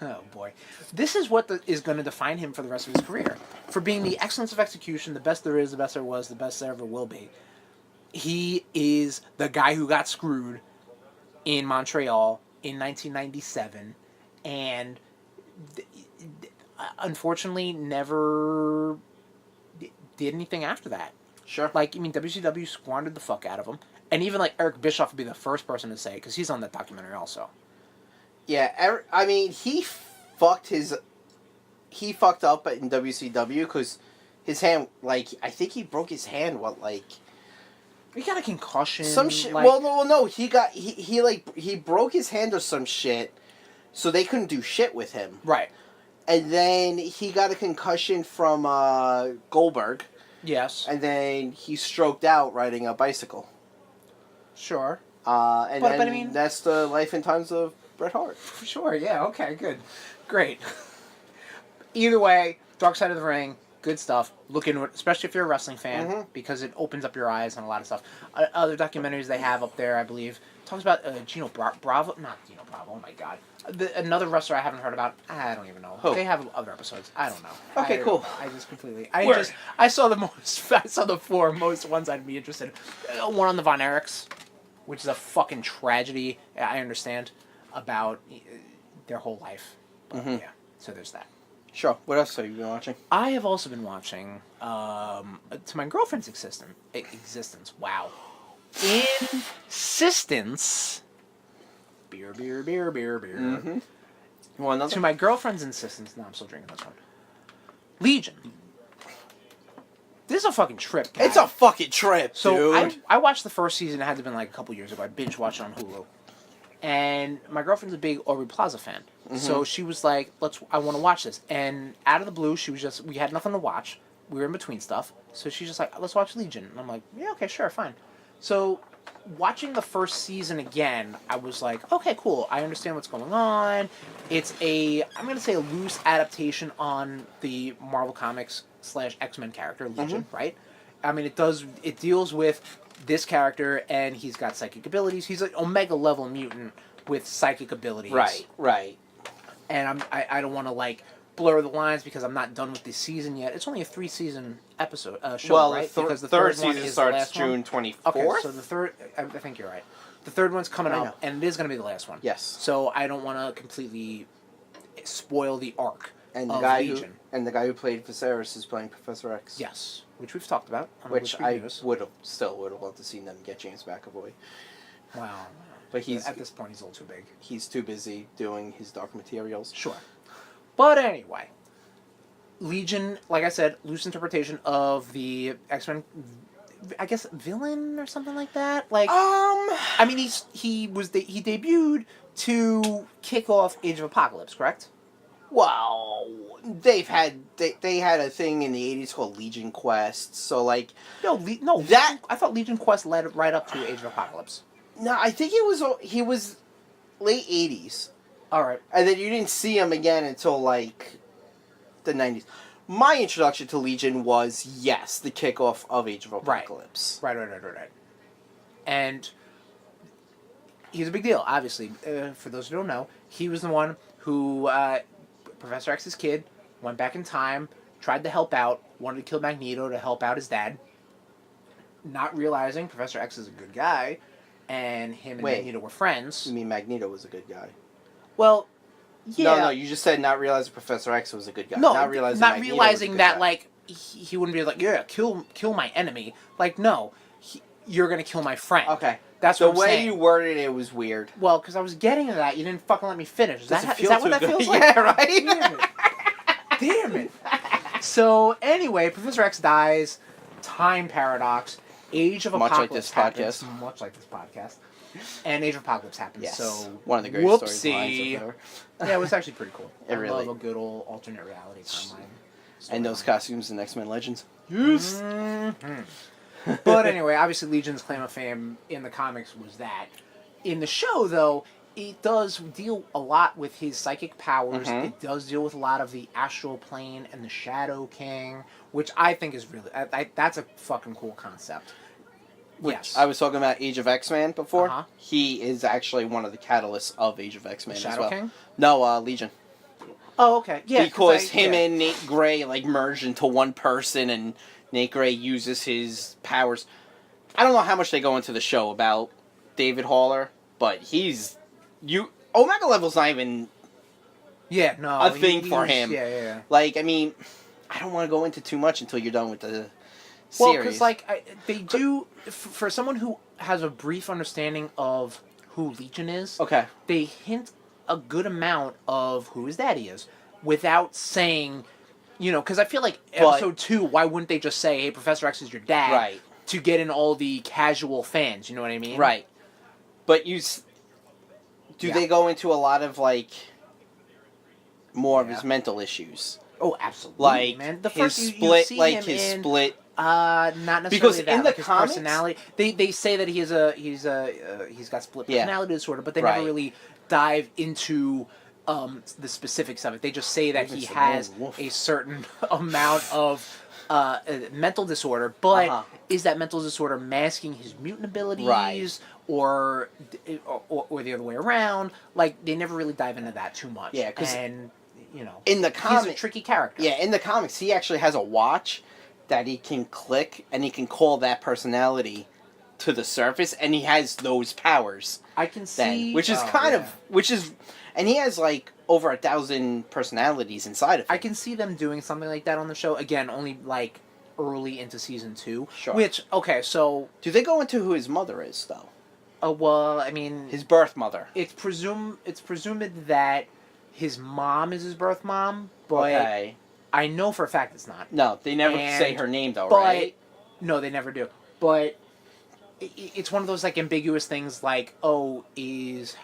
oh boy, this is what is going to define him for the rest of his career, for being the excellence of execution, the best there is, the best there was, the best there ever will be. He is the guy who got screwed in Montreal in 1997, and unfortunately never did anything after that. Sure. Like, I mean, WCW squandered the fuck out of him, and even like Eric Bischoff would be the first person to say it, because he's on that documentary also. Yeah, I mean, he fucked up in WCW because his hand, like, I think he broke his hand. What, like, he got a concussion. Some shit. Like, well, no, he broke his hand or some shit, so they couldn't do shit with him. Right. And then he got a concussion from Goldberg. Yes. And then he stroked out riding a bicycle. Sure. But I mean, that's the life and times of Bret Hart. For sure, yeah, okay, good. Great. Either way, Dark Side of the Ring, good stuff. Look into it, especially if you're a wrestling fan, because it opens up your eyes on a lot of stuff. Other documentaries they have up there, I believe, talks about Gino Bravo. Not Gino Bravo, oh my god. Another wrestler I haven't heard about, I don't even know. Who? They have other episodes. I don't know. Okay, cool. I just completely... I saw the four most ones I'd be interested in. One on the Von Erichs, which is a fucking tragedy, I understand, about their whole life. But, yeah, so there's that. Sure. What else have you been watching? I have also been watching, to my girlfriend's existence, wow. Insistence. Beer. Mm-hmm. You want another? To my girlfriend's insistence, no, I'm still drinking this one. Legion. This is a fucking trip, guys. It's a fucking trip, so dude. I watched the first season. It had to have been like a couple years ago. I binge watched it on Hulu. And my girlfriend's a big Aubrey Plaza fan. So she was like, I want to watch this. And out of the blue, we had nothing to watch. We were in between stuff. So she's just like, let's watch Legion. And I'm like, yeah, okay, sure, fine. So watching the first season again, I was like, okay, cool. I understand what's going on. It's I'm going to say a loose adaptation on the Marvel Comics / X-Men character, Legion, right? I mean, it deals with this character, and he's got psychic abilities. He's an Omega level mutant with psychic abilities. Right. And I don't want to like blur the lines because I'm not done with this season yet. It's only a 3-season show, right? Because the third season starts June 24th. Okay, so the third, I think you're right. The third one's coming up, and it is going to be the last one. Yes. So I don't want to completely spoil the arc and of the guy Legion. the guy who played Viserys is playing Professor X. Yes, which we've talked about. Which I would have loved to see them get James McAvoy. Wow. But at this point he's a little too big. He's too busy doing his Dark Materials. Sure. But anyway, Legion, like I said, loose interpretation of the X-Men, I guess, villain or something like that. Like, I mean, he debuted to kick off Age of Apocalypse, correct? Well, they had a thing in the 80s called Legion Quest. So like, I thought Legion Quest led right up to Age of Apocalypse. No, I think he was late 80s. All right. And then you didn't see him again until like the 90s. My introduction to Legion was, yes, the kickoff of Age of Apocalypse. Right. And he's a big deal, obviously. For those who don't know, he was the one who, Professor X's kid, went back in time, tried to help out, wanted to kill Magneto to help out his dad, not realizing Professor X is a good guy, and him and Magneto were friends. You mean Magneto was a good guy? Well, yeah. No, you just said not realizing Professor X was a good guy. No, not realizing that, like, he wouldn't be like, yeah, kill my enemy. Like, no, you're going to kill my friend. Okay. That's what I'm saying. The way you worded it was weird. Well, because I was getting to that. You didn't fucking let me finish. Is that what that feels like? Yeah, right? Damn it. So, anyway, Professor X dies. Time paradox. Age of Apocalypse happens. Much like this podcast. And Age of Apocalypse happened. Yes. So One of the greatest whoopsie. storylines ever. Yeah, it was actually pretty cool. It I really- love a good old alternate reality timeline. And those costumes in X-Men Legends. Yes. But anyway, obviously Legion's claim of fame in the comics was that. In the show, though, it does deal a lot with his psychic powers. Mm-hmm. It does deal with a lot of the astral plane and the Shadow King, which I think is really... that's a fucking cool concept. Which Yes. I was talking about Age of X-Men before. Uh-huh. He is actually one of the catalysts of Age of X-Men The as Shadow well. King? No, Legion. Oh, okay. Yeah, Because him and Nate Gray like merged into one person, and Nate Gray uses his powers. I don't know how much they go into the show about David Haller, but Omega level's not even Yeah, no. a thing for was- him. Yeah. Like, I mean, I don't want to go into too much until you're done with the Well, series. because, like, they do... For someone who has a brief understanding of who Legion is, Okay. they hint a good amount of who his daddy is without saying, because I feel like episode 2, why wouldn't they just say, hey, Professor X is your dad? Right. To get in all the casual fans, you know what I mean? Right. But do they go into a lot of, like, more of his mental issues? Oh, absolutely, Like, man. The his first split, you see like, him his in, split... not necessarily Because that. in the like his comics- personality, they say that he's got split Yeah. personality disorder, but they Right. never really dive into the specifics of it. They just say that he Even has Simone Wolf. a certain amount of mental disorder, but Uh-huh. is that mental disorder masking his mutant abilities, Right. or the other way around? Like, they never really dive into that too much. Yeah, 'cause and in the he's a comic, tricky character. yeah, in the comics, he actually has a watch that he can click, and he can call that personality to the surface, and he has those powers I can then, see, which is and he has like over 1,000 personalities inside of him. I can see them doing something like that on the show. Again, only like early into season 2. Sure. Which, okay, so Do they go into who his mother is though? well, I mean, His birth mother. it's presumed that his mom is his birth mom, but Okay. I know for a fact it's not. No, they never And- say her name though, But right? no, they never do. But it's one of those like ambiguous things, like, oh, is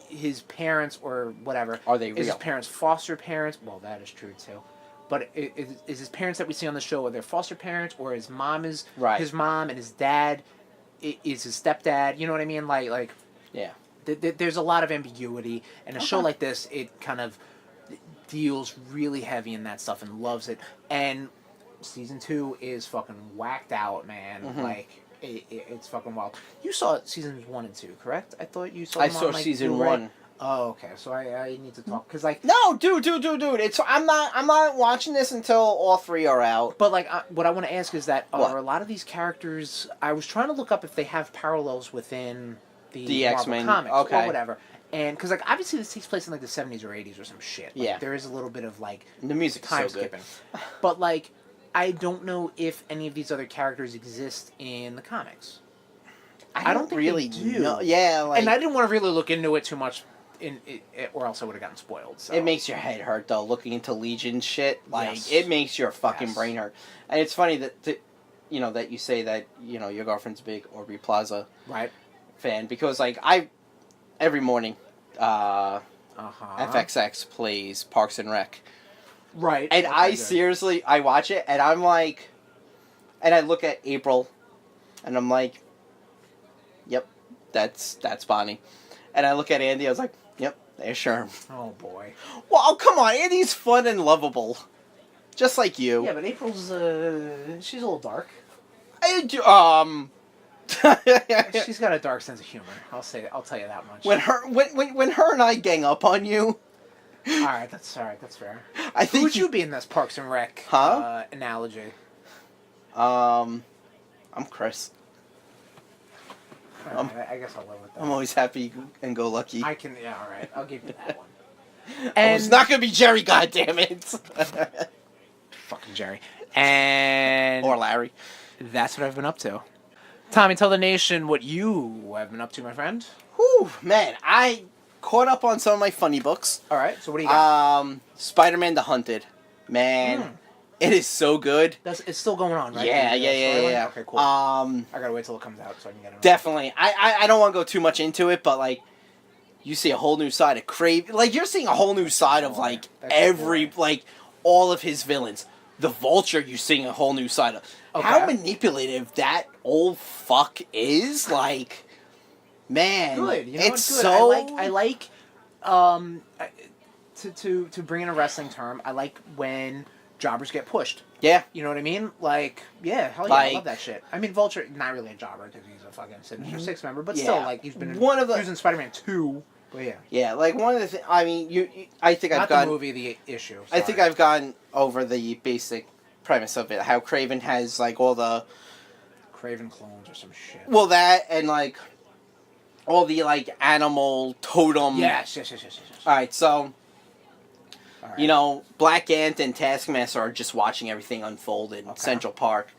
his parents or whatever, Are they is his real? parents foster parents? Well, that is true too. But is his parents that we see on the show, are they foster parents, or his mom is Right. his mom and his dad is his stepdad? You know what I mean? Like Yeah. there's a lot of ambiguity, and a show like this, it kind of deals really heavy in that stuff and loves it. And season 2 is fucking whacked out, man. Mm-hmm. Like it's fucking wild. You saw seasons 1 and 2, correct? I thought you saw. I them saw on, like, season Blu-ray. 1. Oh, okay. So I need to talk, because like. No, dude. I'm not watching this until all 3 are out. But like, what I want to ask is that What? are a lot of these characters? I was trying to look up if they have parallels within the Marvel X-Men, comics okay. or whatever. And because like obviously this takes place in like the 70s or 80s or some shit. Like, Yeah. there is a little bit of like The music's time so good. skipping. But like, I don't know if any of these other characters exist in the comics. I don't think really they do. know. Yeah, like And I didn't want to really look into it too much, or else I would have gotten spoiled. So. it makes your head hurt though, looking into Legion shit. Like Yes. it makes your fucking Yes. brain hurt. And it's funny that that you say that your girlfriend's a big Aubrey Plaza right. fan, because like every morning FXX plays Parks and Rec, Right. and Okay, I good. seriously I watch it and I'm like, and I look at April, and I'm like, yep, that's Bonnie, and I look at Andy, I was like, yep, there's Sherm. Oh boy. Well, come on, Andy's fun and lovable, just like you. Yeah, but April's she's a little dark. She's got a dark sense of humor. I'll tell you that much. when her and I gang up on you, all right, that's fair. I Who think would you be in this Parks and Rec analogy? I'm Chris. All right, I guess I'll live with that. I'm always happy and go lucky. I can. Yeah, all right. I'll give you that one. And it's not gonna be Jerry, goddammit. Fucking Jerry. And Or Larry. that's what I've been up to. Tommy, tell the nation what you have been up to, my friend. Whew, man, I caught up on some of my funny books. All right. So what do you got? Spider-Man: The Hunted. Man, It is so good. It's still going on, right? Yeah. Okay, cool. I gotta wait till it comes out so I can get it. Definitely. I don't want to go too much into it, but like, you see a whole new side of Craven. Like, you're seeing a whole new side of like like all of his villains. The Vulture, you're seeing a whole new side of. Okay. How manipulative that old fuck is, like, man. Good. You know, it's good. so. I like. To bring in a wrestling term, I like when jobbers get pushed. Yeah. You know what I mean? Like, yeah, hell yeah, I love that shit. I mean, Vulture, not really a jobber because he's a fucking Sinister Six member, but still, like, he's been in, he was in Spider-Man 2. But yeah. Yeah, like one of the I mean, I think I've gone. Not the movie, the issue. Sorry. I think I've gone over the basic premise of it. How Craven has like all the Craven clones or some shit. Well, that and like all the like animal totem. Yes. All right, so. Right. You know, Black Ant and Taskmaster are just watching everything unfold in Central Park,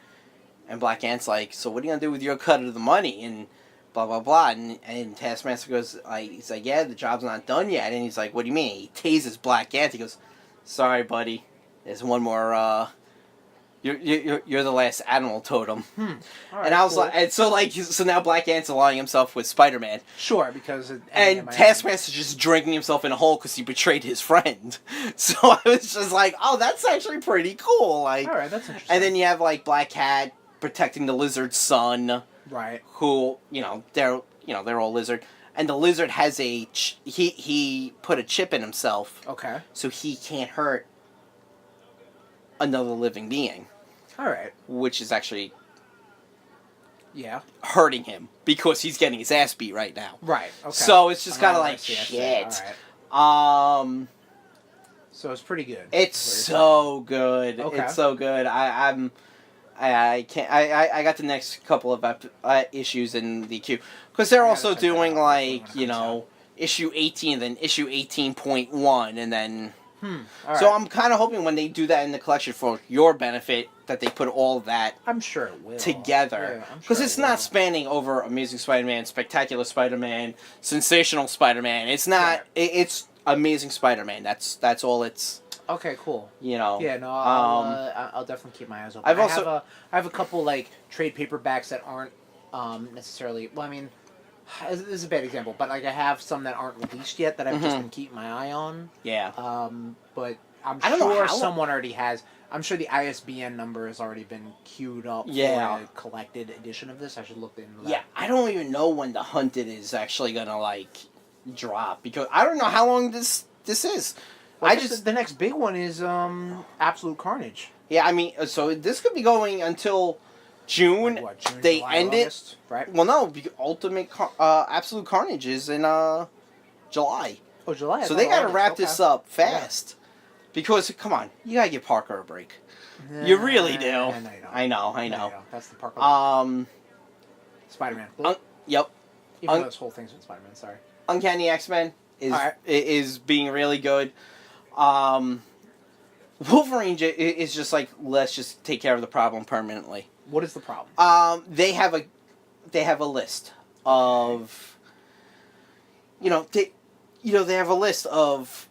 and Black Ant's like, "So what are you gonna do with your cut of the money?" And blah blah blah. And Taskmaster goes, he's like, "Yeah, the job's not done yet." And he's like, "What do you mean?" He tases Black Ant. He goes, "Sorry, buddy. There's one more. You're the last animal totem." Right, and I was like, and so now Black Ant's aligning himself with Spider-Man. Sure, because and Taskmaster's just drinking himself in a hole because he betrayed his friend. So I was just like, oh, that's actually pretty cool. Like, all right, that's interesting. And then you have like Black Cat protecting the Lizard's son. Right. Who they're all lizard, and the lizard has he put a chip in himself. Okay. So he can't hurt another living being. All right. Which is actually hurting him because he's getting his ass beat right now. Right. Okay. So it's just kind of like shit. All right. So it's pretty good. It's so good. Okay. It's so good. I got the next couple of issues in the queue because they're also doing like issue 18, then issue 18.1, and then. So I'm kind of hoping when they do that in the collection for your benefit that they put all that. I'm sure it will together because it's not spanning over Amazing Spider-Man, Spectacular Spider-Man, Sensational Spider-Man. It's not. It's Amazing Spider-Man. That's all it's. Okay, cool. You know. Yeah, no, I'll definitely keep my eyes open. I have a couple like trade paperbacks that aren't necessarily. Well, I mean. This is a bad example, but like I have some that aren't released yet that I've just been keeping my eye on. Yeah. But I'm sure someone already has. I'm sure the ISBN number has already been queued up for a collected edition of this. I should look into that. Yeah, I don't even know when the Hunted is actually gonna like drop because I don't know how long this is. Well, the next big one is Absolute Carnage. Yeah, I mean, so this could be going until. June, June, they July, end August, it. Right? Well, no, Absolute Carnage is in July. Oh, July. So they gotta wrap this up fast, because come on, you gotta give Parker a break. You really do. I know. That's the Parker. Spider-Man. Yep. Even though this whole thing's with Spider-Man. Sorry. Uncanny X-Men is being really good. Wolverine is just like, let's just take care of the problem permanently. What is the problem? They have a list of, they have a list of,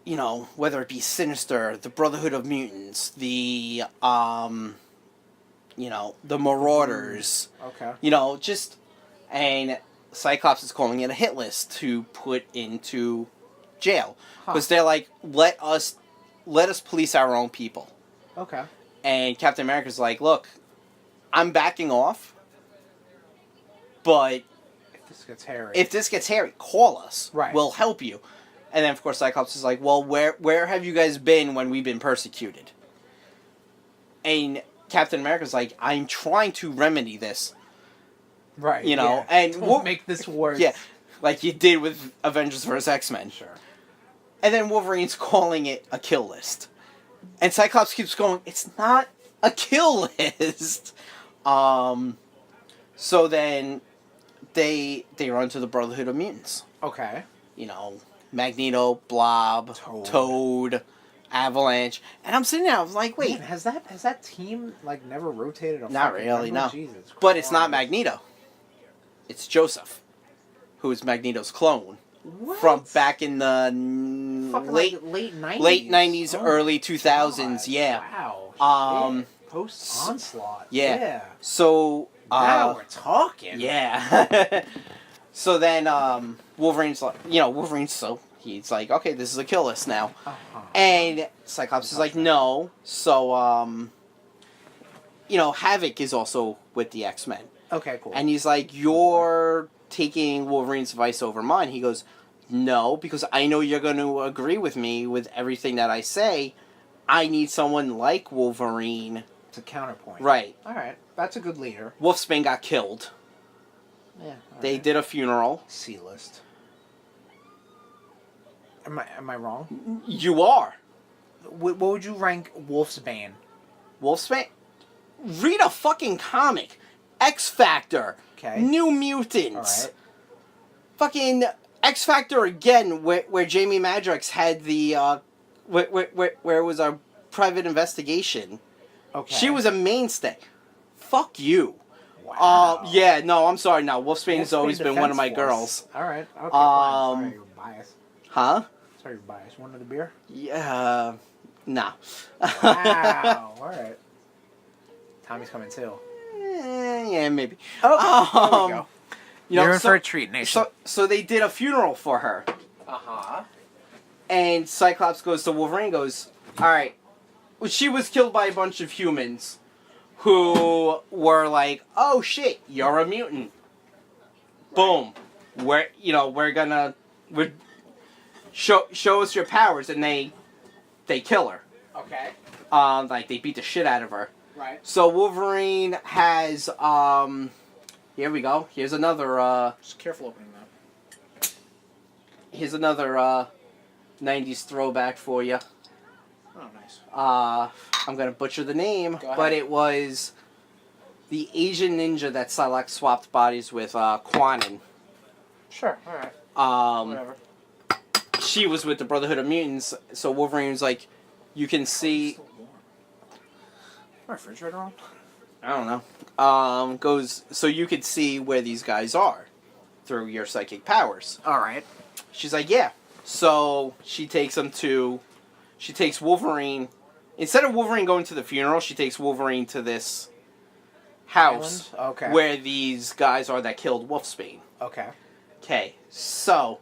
whether it be Sinister, the Brotherhood of Mutants, the Marauders. Okay. And Cyclops is calling it a hit list to put into jail because they're like, let us police our own people. Okay. And Captain America's like, look, I'm backing off, but if this gets hairy, call us. Right. We'll help you. And then, of course, Cyclops is like, well, where have you guys been when we've been persecuted? And Captain America's like, I'm trying to remedy this. Right. And we'll make this worse. Yeah, like you did with Avengers vs. X-Men. Sure. And then Wolverine's calling it a kill list. And Cyclops keeps going, it's not a kill list. So then they run to the Brotherhood of Mutants. Okay. Magneto, Blob, Toad, Avalanche. And I'm sitting there, I was like, wait. Man, has that team like never rotated? Not really, no. Jesus Christ. But it's not Magneto. It's Joseph, who is Magneto's clone. from back in the late 90s, early 2000s. Yeah. Wow. Post Onslaught. Yeah. So now we're talking. Yeah. So then Wolverine's like, he's like, okay, this is a kill list now. And Cyclops is like, no. So Havoc is also with the X-Men. Okay, cool. And he's like, you're taking Wolverine's advice over mine. He goes, no, because I know you're going to agree with me with everything that I say. I need someone like Wolverine. To counterpoint. Right. All right. That's a good leader. Wolfsbane got killed. Yeah. They did a funeral. C-list. Am I wrong? You are. What would you rank Wolfsbane? Wolfsbane? Read a fucking comic. X Factor. Okay. New Mutants. All right. Fucking X Factor again, where Jamie Madrox had the where it was a private investigation. Okay. She was a mainstay. Fuck you. Wow. Yeah, no, I'm sorry. No, Wolfsbane has always been one of my girls. All right. Okay. Fine. Sorry, you're biased. Huh? Sorry, you're biased. Want another beer? Yeah. Nah. Wow. All right. Tommy's coming too. Yeah, maybe. Oh, there we go. You're in for a treat, Nation. So they did a funeral for her. And Cyclops goes to Wolverine and goes, all right, well, she was killed by a bunch of humans who were like, oh shit, you're a mutant. Boom. We're gonna show us your powers, and they kill her. Okay. Like they beat the shit out of her. Right. So Wolverine has here we go. Here's another Just careful opening that. Here's another 90s throwback for you. Oh, nice. I'm gonna butcher the name, Go ahead. but it was the Asian ninja that Psylocke swapped bodies with, Quanon. Sure. All right. Whatever. She was with the Brotherhood of Mutants, so Wolverine's like, you can see. My refrigerator on? I don't know. Goes so you could see where these guys are through your psychic powers. All right. She's like, yeah. So she takes Wolverine. Instead of Wolverine going to the funeral, she takes Wolverine to this house where these guys are that killed Wolfsbane. Okay. Okay, so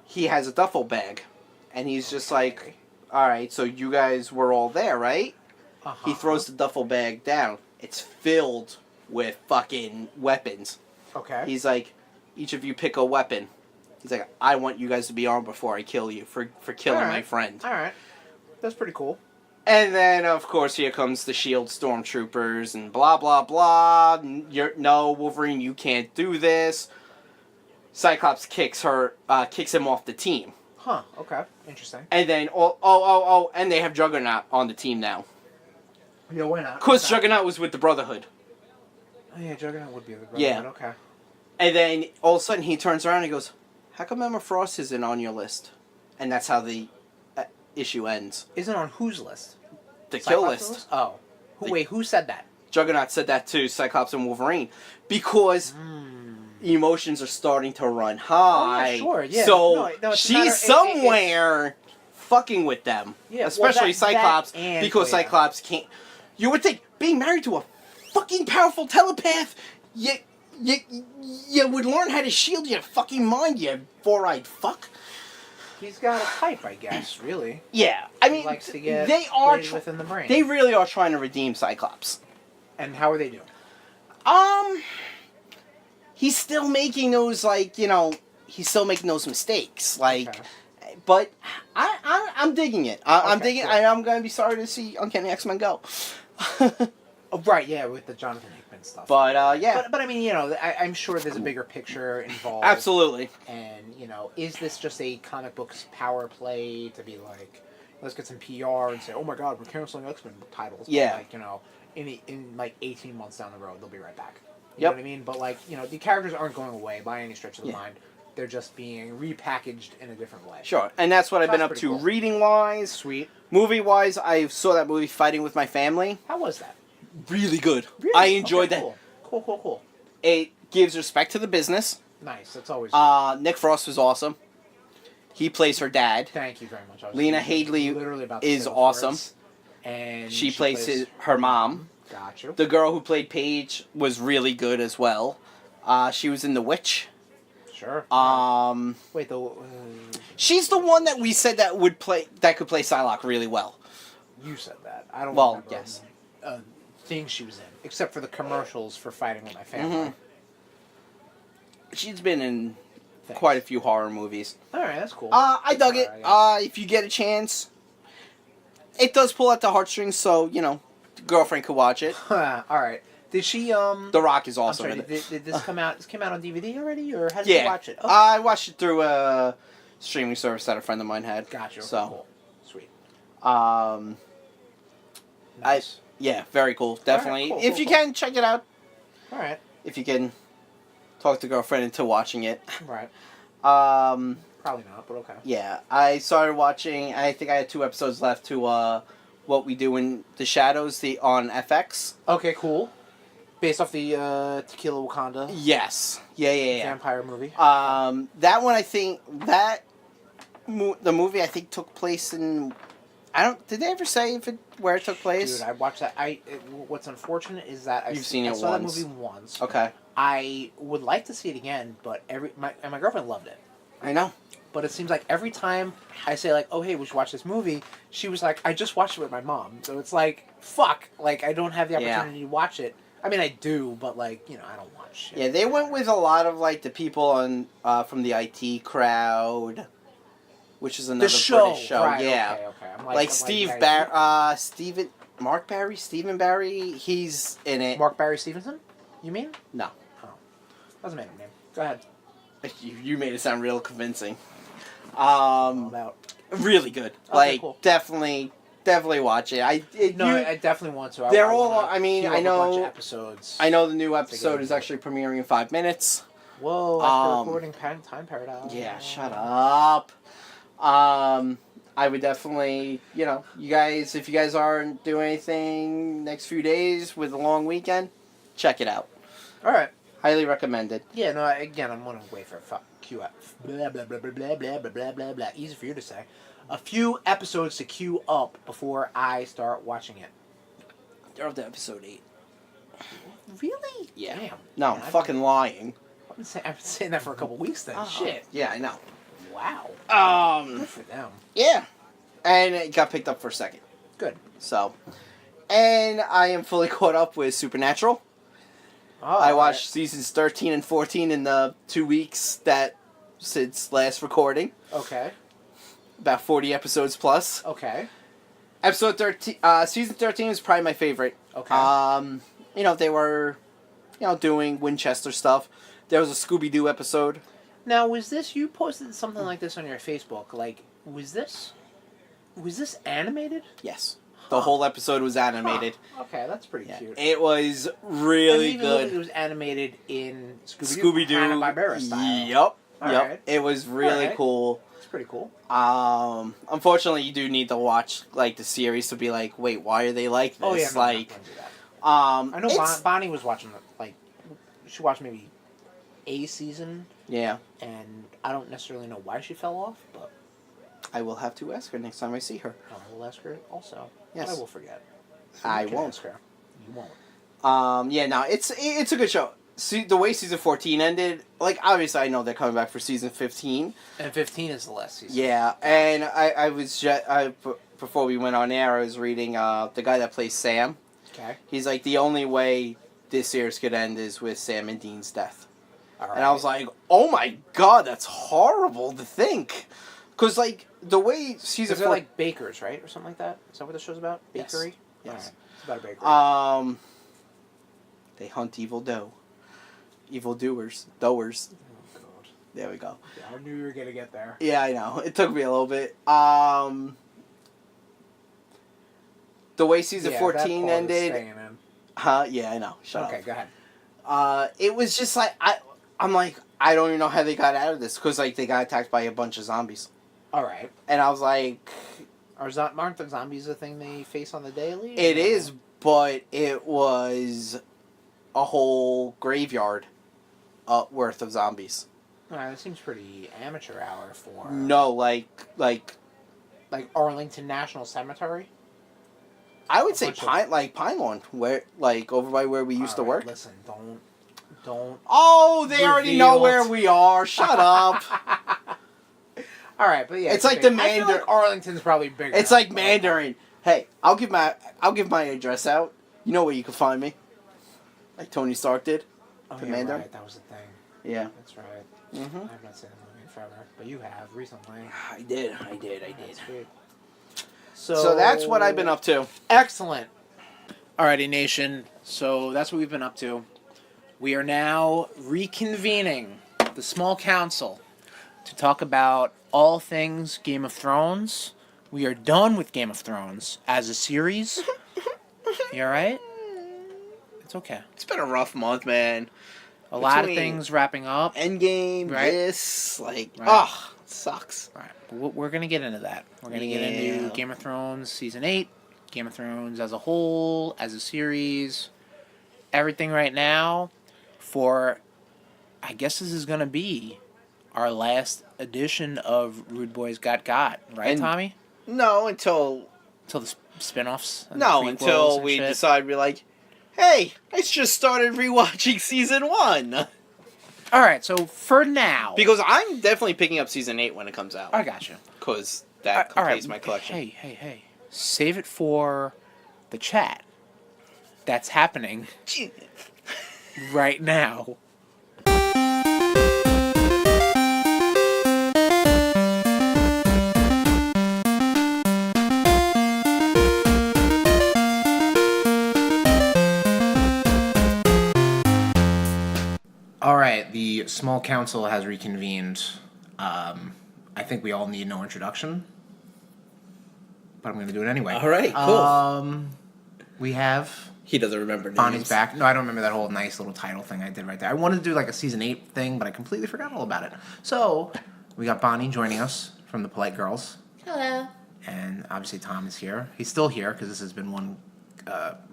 he has a duffel bag, and he's just like, all right, so you guys were all there, right? He throws the duffel bag down. It's filled with fucking weapons. Okay. He's like, each of you pick a weapon. He's like, I want you guys to be armed before I kill you for killing my friend. All right. That's pretty cool. And then, of course, here comes the S.H.I.E.L.D. stormtroopers and blah, blah, blah. No, Wolverine, you can't do this. Cyclops kicks him off the team. Huh, okay. Interesting. And then, and they have Juggernaut on the team now. Yeah, why not? Because Juggernaut was with the Brotherhood. Oh, yeah, Juggernaut would be the Brotherhood. Yeah. Okay. And then, all of a sudden, he turns around and he goes, how come Emma Frost isn't on your list? And that's how the issue ends. Isn't on whose list? The kill list. Oh. Who said that? Juggernaut said that to Cyclops and Wolverine. Because emotions are starting to run high. Oh, yeah, sure, yeah. So No, she's somewhere fucking with them. Yeah, especially Cyclops, and because Cyclops can't... You would think, being married to a fucking powerful telepath, you would learn how to shield your fucking mind, you four-eyed fuck. He's got a type, I guess, really. Yeah, I mean, he likes to get they are within the brain. They really are trying to redeem Cyclops. And how are they doing? He's still making those, he's still making those mistakes, but I'm digging it. I'm digging it, and I'm going to be sorry to see Uncanny X-Men go. Oh, right, yeah, with the Jonathan Hickman stuff. But, yeah. But I mean, I'm sure there's a bigger picture involved. Absolutely. And, is this just a comic book's power play to be like, let's get some PR and say, oh my god, we're canceling X-Men titles. Yeah. But, in 18 months down the road, they'll be right back. You Yep. know what I mean? But, the characters aren't going away by any stretch of the mind. They're just being repackaged in a different way. Sure, and that's what I've been up to cool. reading-wise. Sweet. Movie-wise, I saw that movie Fighting With My Family. How was that? Really good. Really? I enjoyed that. Cool. Cool. It gives respect to the business. Nice. That's always. Nick Frost was awesome. He plays her dad. Thank you very much. Lena Headey literally about to is say those awesome. words. And she plays her mom. Got you. The girl who played Paige was really good as well. She was in The Witch. Sure. Wait, she's the one that we said that could play Psylocke really well. You said that. I don't. Well, remember yes. Thing she was in, except for the commercials for Fighting with My Family. She's been in quite a few horror movies. All right, that's cool. I dug it. If you get a chance, it does pull at the heartstrings, so the girlfriend could watch it. All right. Did she? The Rock is awesome. I'm sorry, did this come out? This came out on DVD already, or how did you watch it? Okay. I watched it through a streaming service that a friend of mine had. Gotcha. So cool. Sweet. Nice. Yeah, very cool. Definitely. Right, if you can, check it out. All right. If you can talk the girlfriend into watching it. Right. Probably not, but okay. Yeah, I started watching. I think I had 2 episodes left to What We Do in the Shadows on FX. Okay, cool. Based off the Tequila Wakanda. Yes. Yeah. Vampire movie. That one, I think the movie I think took place in. Did they ever say where it took place? Dude, I watched that. What's unfortunate is that You've seen it once. I saw that movie once. Okay. I would like to see it again, but my girlfriend loved it. I know. But it seems like every time I say, like, oh, hey, we should watch this movie, she was like, I just watched it with my mom. So it's like, fuck. Like, I don't have the opportunity to watch it. I mean, I do, but, like, I don't watch it. Yeah, they went with a lot of, like, the people from the IT crowd, which is another British show. Right, yeah. Okay. Stephen Barry, he's in it. Mark Barry Stevenson? You mean? No. Oh. Doesn't matter, name. Go ahead. You made it sound real convincing. Really good. Okay, like, cool. definitely watch it. I definitely want to. I know. A bunch of episodes. I know the new episode is actually premiering in 5 minutes. Whoa! After recording Time Paradox. Yeah, shut up. I would definitely, you guys, if you guys aren't doing anything next few days with a long weekend, check it out. All right. Highly recommended. Yeah, no, again, I'm going to wait for queue up. Blah, blah, blah, blah, blah, blah, blah, blah, blah. Easy for you to say. A few episodes to queue up before I start watching it. They're up to episode 8. Really? Yeah. Damn. No, I'm fucking lying. I've been saying that for a couple weeks then. Shit. Yeah, I know. Wow. Good for them. Yeah. And it got picked up for a second. Good. So. And I am fully caught up with Supernatural. Oh, I watched seasons 13 and 14 in the 2 weeks since last recording. Okay. About 40 episodes plus. Okay. Episode 13, season 13 was probably my favorite. Okay. They were, doing Winchester stuff. There was a Scooby-Doo episode. Now, was this, you posted something like this on your Facebook, like, was this animated? Yes. The whole episode was animated. Huh. Okay, that's pretty cute. It was really good. It was animated in Scooby-Doo. Hanna-Barbera style. Yep. Right. It was really cool. It's pretty cool. Unfortunately, you do need to watch the series to be like, wait, why are they like this? Oh yeah, no, I'm not gonna do that. I know Bonnie was watching she watched maybe a season. Yeah. And I don't necessarily know why she fell off, but I will have to ask her next time I see her. I will ask her also. Yes. But I will forget. So I won't. Ask her. You won't. Yeah, no, it's a good show. See, the way season 14 ended, obviously I know they're coming back for season 15. And 15 is the last season. Yeah, and I was before we went on air, I was reading the guy that plays Sam. Okay. He's like, the only way this series could end is with Sam and Dean's death. All right. And I was like, oh my god, that's horrible to think. Because, the way season 4... They're like bakers, right? Or something like that? Is that what the show's about? Bakery? Yes. Right. It's about a bakery. They hunt evil doers. Doers. Oh, God. There we go. Yeah, I knew you were going to get there. Yeah, I know. It took me a little bit. The way season 14 ended... Yeah, I know. Shut up. Okay, go ahead. It was just I'm like, I don't even know how they got out of this. Because, they got attacked by a bunch of zombies. Alright. And I was like... Aren't the zombies a thing they face on the daily? It is, but it was a whole graveyard. worth of zombies. Alright, that seems pretty amateur hour for... No, like Arlington National Cemetery? I would say Pine Lawn, where over by where we used to work. Listen, don't. Oh, they already know where we are. Shut up. All right, but yeah, it's like the Mandarin. I feel like Arlington's probably bigger. It's like Mandarin. Hey, I'll give my address out. You know where you can find me. Like Tony Stark did. Oh, the yeah, Mandarin. Right. That was the thing. Yeah, that's right. Mm-hmm. I've not seen the movie in forever, but you have recently. I did. That's sweet. So that's what I've been up to. Excellent. Alrighty, Nation. So that's what we've been up to. We are now reconvening the small council to talk about all things Game of Thrones. We are done with Game of Thrones as a series. You alright? It's okay. It's been a rough month, man. A lot of things wrapping up. Endgame, right? It sucks. Right. But we're going to get into that. We're going to get into Game of Thrones Season 8, Game of Thrones as a whole, as a series, everything right now for, I guess this is going to be our last edition of RudeBoyz GotGOT. Right, Tommy? No, until the spin-offs? No, until we decide we're like, hey, I just started rewatching Season 1. Alright, so for now... Because I'm definitely picking up Season 8 when it comes out. I got you. Because that completes my collection. Hey. Save it for the chat. That's happening right now. All right, the small council has reconvened. I think we all need no introduction, but I'm going to do it anyway. All right, cool. We have... He doesn't remember names. Bonnie's back. No, I don't remember that whole nice little title thing I did right there. I wanted to do like a Season 8 thing, but I completely forgot all about it. So, we got Bonnie joining us from the PoliteGirlz. Hello. And obviously Tom is here. He's still here because this has been one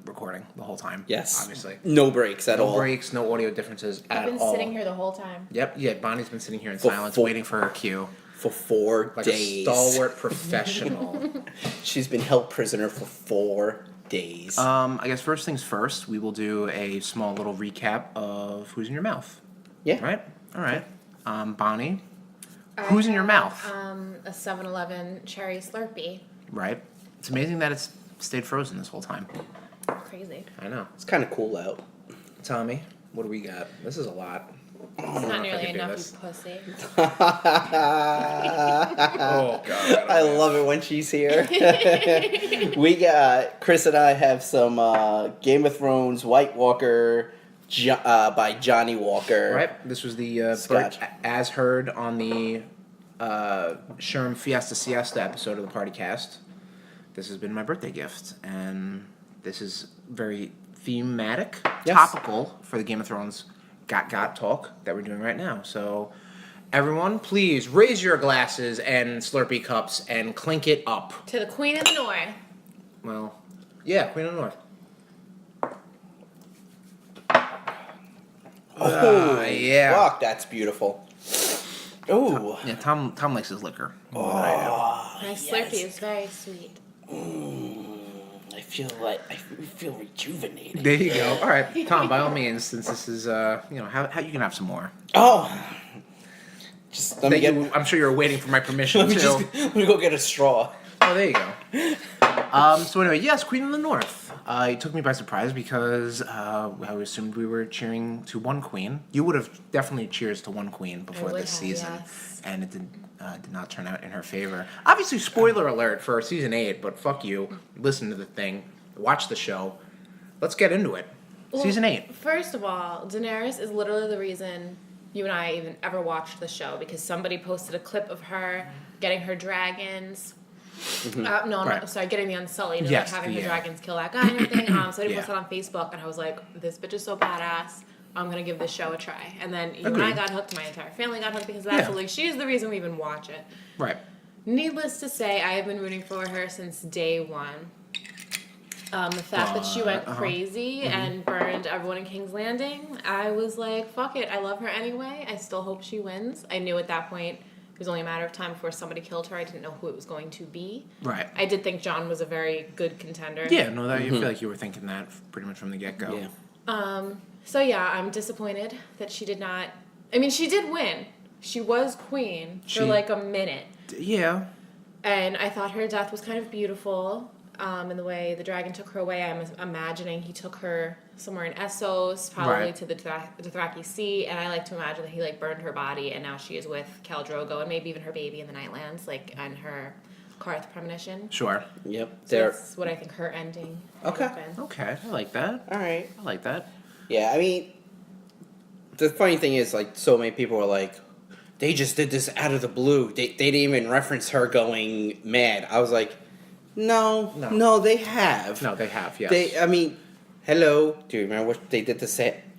recording the whole time. Yes. Obviously. No breaks at all. No breaks, no audio differences at all. I've been sitting here the whole time. Yep, yeah, Bonnie's been sitting here in silence waiting for her cue. For 4 days. Like a stalwart professional. She's been held prisoner for 4 days. I guess first things first, we will do a small little recap of Who's in Your Mouth. Yeah. Right? All right. Bonnie, who's in your mouth? A 7-Eleven cherry Slurpee. Right. It's amazing that it's stayed frozen this whole time. Crazy. I know. It's kind of cool out. Tommy, what do we got? This is a lot. It's not nearly enough, you pussy. Oh, God. I love it when she's here. We got, Chris and I have some Game of Thrones White Walker by Johnny Walker. Right. This was the Scotch. as heard on the Sherm Fiesta Siesta episode of the Party Cast. This has been my birthday gift, and this is very thematic, topical for the Game of Thrones GotGOT talk that we're doing right now. So, everyone, please raise your glasses and Slurpee cups and clink it up. To the Queen of the North. Well, yeah, Queen of the North. Oh, yeah. Fuck, that's beautiful. Ooh. Yeah, Tom likes his liquor more than I do. My Slurpee is very sweet. I feel rejuvenated. There you go. All right, Tom. By all means, since this is how you can have some more. Oh, just let me get. I'm sure you're waiting for my permission too. Let me go get a straw. Oh, there you go. So anyway, yes, Queen of the North. It took me by surprise because I assumed we were cheering to one queen. You would have definitely cheers to one queen before this season, and it did not turn out in her favor. Obviously, spoiler alert for season 8, but fuck you. Listen to the thing. Watch the show. Let's get into it. Well, season 8. First of all, Daenerys is literally the reason you and I even ever watched the show, because somebody posted a clip of her getting her dragons. Right. Getting the Unsullied, yes, having her dragons kill that guy and everything. So I posted on Facebook, and I was like, this bitch is so badass. I'm going to give this show a try. And then you and I got hooked, my entire family got hooked because of that. So, like, she's the reason we even watch it. Right. Needless to say, I have been rooting for her since day one. The fact that she went crazy and burned everyone in King's Landing, I was like, fuck it. I love her anyway. I still hope she wins. I knew at that point it was only a matter of time before somebody killed her. I didn't know who it was going to be. Right. I did think John was a very good contender. Yeah, no, that, you feel like you were thinking that pretty much from the get-go. Yeah. So yeah, I'm disappointed that she did not... I mean, she did win. She was queen for like a minute. Yeah. And I thought her death was kind of beautiful. In the way the dragon took her away, I'm imagining he took her somewhere in Essos, probably to the Dothraki Sea, and I like to imagine that he like burned her body, and now she is with Khal Drogo, and maybe even her baby in the Nightlands, like on her Karth premonition. Sure. Yep. So that's what I think her ending. Okay. Okay, I like that. All right. I like that. Yeah, I mean, the funny thing is, like, so many people were like, they just did this out of the blue. They didn't even reference her going mad. I was like, no, they have. No, they have, yes. I mean, hello. Do you remember what they did to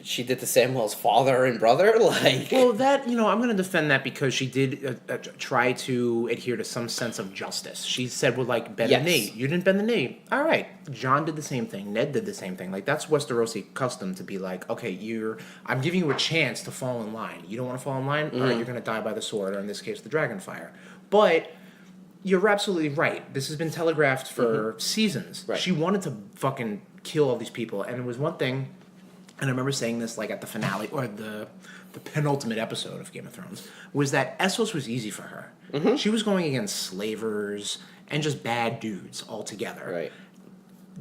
she did to Samuel's father and brother? Like, well, that, I'm going to defend that because she did try to adhere to some sense of justice. She said, well, like, bend the knee. You didn't bend the knee. All right. John did the same thing. Ned did the same thing. Like, that's Westerosi custom to be like, okay, I'm giving you a chance to fall in line. You don't want to fall in line? All right, you're going to die by the sword, or in this case, the dragon fire. But you're absolutely right. This has been telegraphed for seasons. Right. She wanted to fucking kill all these people, and it was one thing... And I remember saying this like at the finale or the penultimate episode of Game of Thrones was that Essos was easy for her. Mm-hmm. She was going against slavers and just bad dudes altogether. Right.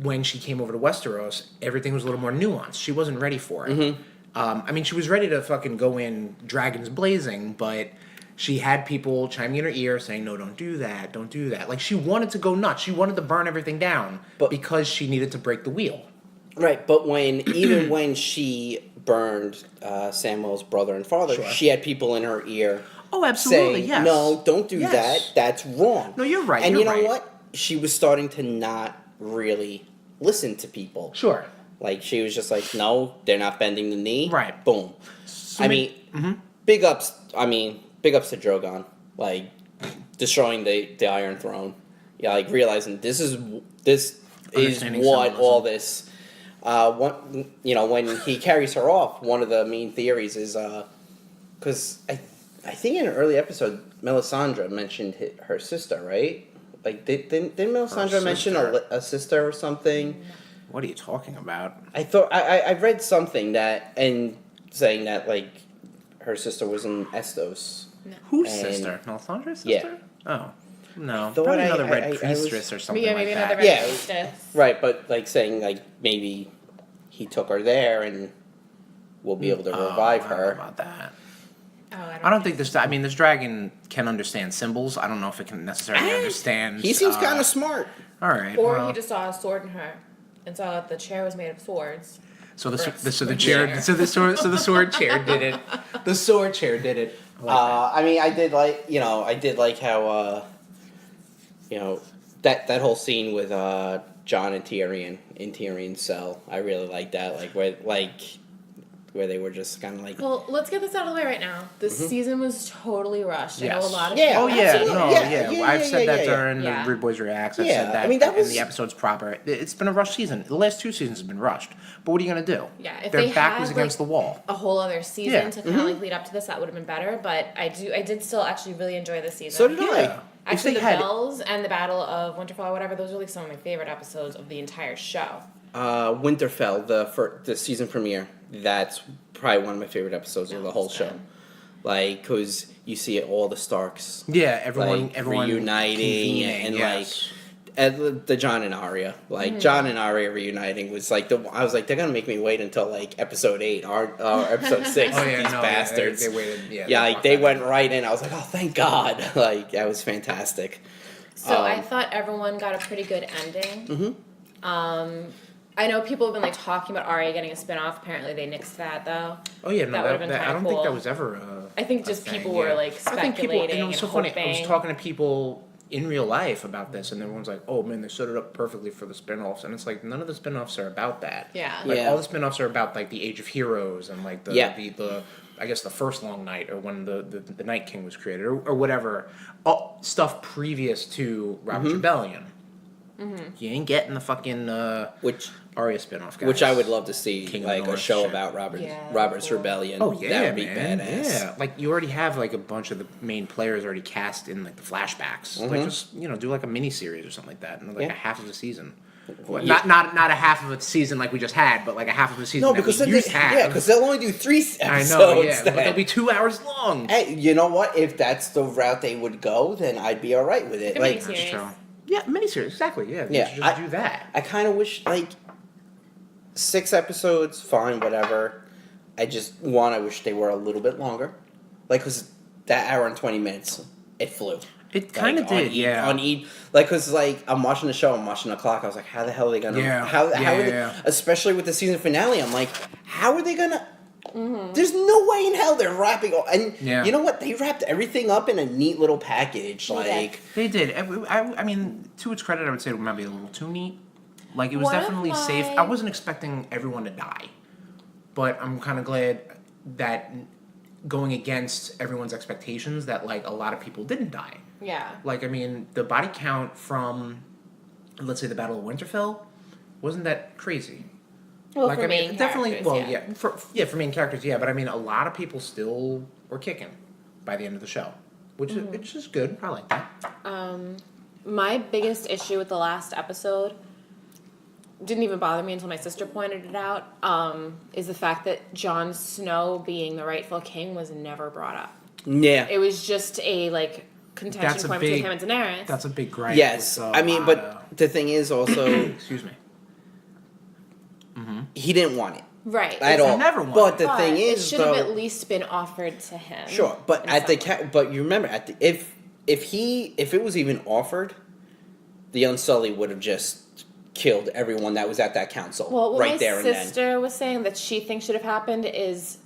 When she came over to Westeros, everything was a little more nuanced. She wasn't ready for it. Mm-hmm. I mean, she was ready to fucking go in dragons blazing, but she had people chiming in her ear saying, no, don't do that, don't do that. Like, she wanted to go nuts. She wanted to burn everything down because she needed to break the wheel. Right, but even when she burned Samuel's brother and father, she had people in her ear. Oh, absolutely, saying, yes. No, don't do that. That's wrong. No, you're right. And you know what? She was starting to not really listen to people. Sure. Like, she was just like, no, they're not bending the knee. Right. Boom. So big ups to Drogon. Like, destroying the Iron Throne. Yeah, like, realizing this is what all this... when he carries her off, one of the main theories is because I think in an early episode, Melisandre mentioned her sister, right? Like, didn't Melisandre mention a sister or something? What are you talking about? I thought I read something saying that like her sister was in Essos. No. Whose sister? Melisandre's sister? Yeah. Oh. No, probably another red priestess or something like that. Yeah, maybe another red priestess. Right, but like saying like maybe he took her there and we'll be able to revive her. I don't know about that. Oh, I don't think this. I mean, this dragon can understand symbols. I don't know if it can necessarily understand. He seems kind of smart. All right. Or he just saw a sword in her and saw that the chair was made of swords. So the sword chair did it. The sword chair did it. I mean, I did like how. That whole scene with Jon and Tyrion in Tyrion's cell, I really liked that. Where they were just kind of like. Well, let's get this out of the way right now. This season was totally rushed. Yes. I know a lot of people. Yeah. I've said that during the RudeBoyz Reacts. I've said that. In the episodes proper. It's been a rushed season. The last 2 seasons have been rushed. But what are you gonna do? Yeah, if their they back had, was against the wall. A whole other season to kind of lead up to this, that would have been better. But I did still actually really enjoy this season. So did I. Actually, the bells and the Battle of Winterfell, or whatever, those are like some of my favorite episodes of the entire show. Winterfell, the season premiere. That's probably one of my favorite episodes of the whole show. Like, because you see all the Starks. Yeah, everyone reuniting and the Jon and Arya. Like, Jon and Arya reuniting was like I was like, they're gonna make me wait until like episode 8 or episode 6. These bastards. They waited. They went right in. I was like, oh, thank God. Like, that was fantastic. So I thought everyone got a pretty good ending. I know people have been like talking about Arya getting a spinoff. Apparently, they nixed that though. Oh yeah, no, that would have been kind of cool. I don't think that was ever. I think just people were like speculating. It was so funny. I was talking to people in real life about this, and everyone's like, "Oh man, they set it up perfectly for the spinoffs," and it's like none of the spinoffs are about that. Yeah, all the spinoffs are about like the Age of Heroes and like the I guess the first Long Night or when the Night King was created or whatever stuff previous to Robert's Rebellion. You ain't getting the fucking which Arya spinoff, guys. which I would love to see, King of like the North a show shit. about Yeah, Robert's cool. Rebellion. Oh yeah, that would be man. badass. Yeah, like you already have like a bunch of the main players already cast in like the flashbacks. Like just do like a mini series or something like that, and like a half of a season. Well, not a half of a season like we just had, but like a half of a season. No, that because we then used to have. because they'll only do 3 episodes. I know, yeah, then. but they'll be 2 hours long. Hey, you know what? If that's the route they would go, then I'd be all right with it. Good Like, miniseries. That's true. Yeah, miniseries, exactly. Yeah, Yeah, you should just do that. I kind of wish, like, 6 episodes, fine, whatever. I wish they were a little bit longer. Like, because that hour and 20 minutes, it flew. It kind of did, yeah. Like, because, like, I'm watching the show, I'm watching the clock, I was like, how the hell are they gonna... Yeah. How are they, Yeah. especially with the season finale, I'm like, how are they gonna... There's no way in hell they're wrapping... And you know what? They wrapped everything up in a neat little package, like... They did. I mean, to its credit, I would say it might be a little too neat. Like, it was One of definitely safe. my- I wasn't expecting everyone to die. But I'm kind of glad that going against everyone's expectations that, like, a lot of people didn't die. Yeah. Like, I mean, the body count from, let's say, the Battle of Winterfell wasn't that crazy. Well, Like, for I mean, main definitely. characters, Well, for main characters, yeah. But I mean, a lot of people still were kicking by the end of the show, which is good. I like that. My biggest issue with the last episode didn't even bother me until my sister pointed it out. Is the fact that Jon Snow being the rightful king was never brought up. Yeah. It was just a contention point between him and Daenerys. That's a big gripe. Yes. with, I mean, but the thing is also... excuse me. he didn't want it. right. At all. never wanted But the But thing it is, should have though... at least been offered to him. Sure, but in at the some way. but you remember if it was even offered, the Unsullied would have just killed everyone that was at that council Well, what right my there and then. sister was saying that she thinks should have happened is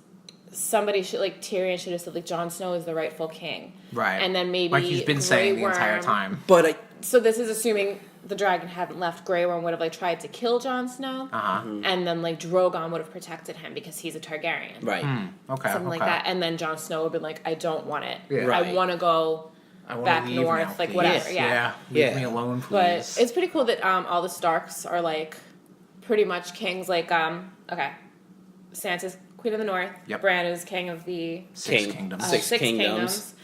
somebody should Tyrion should have said Jon Snow is the rightful king, Right. And then maybe like he's been saying the Grey entire Worm- time. But So this is assuming the dragon hadn't left. Grey Worm would have tried to kill Jon Snow, and then Drogon would have protected him because he's a Targaryen, right, Okay. something like that. And then Jon Snow would have been like, I don't want it. Yeah. Right. I want to go I wanna back leave north, now, like please. whatever. Leave Yeah. me alone, please. But it's pretty cool that all the Starks are pretty much kings. Okay, Sansa's queen of the north. Yep. Bran is king of the Six King. Kingdoms. Six kingdoms.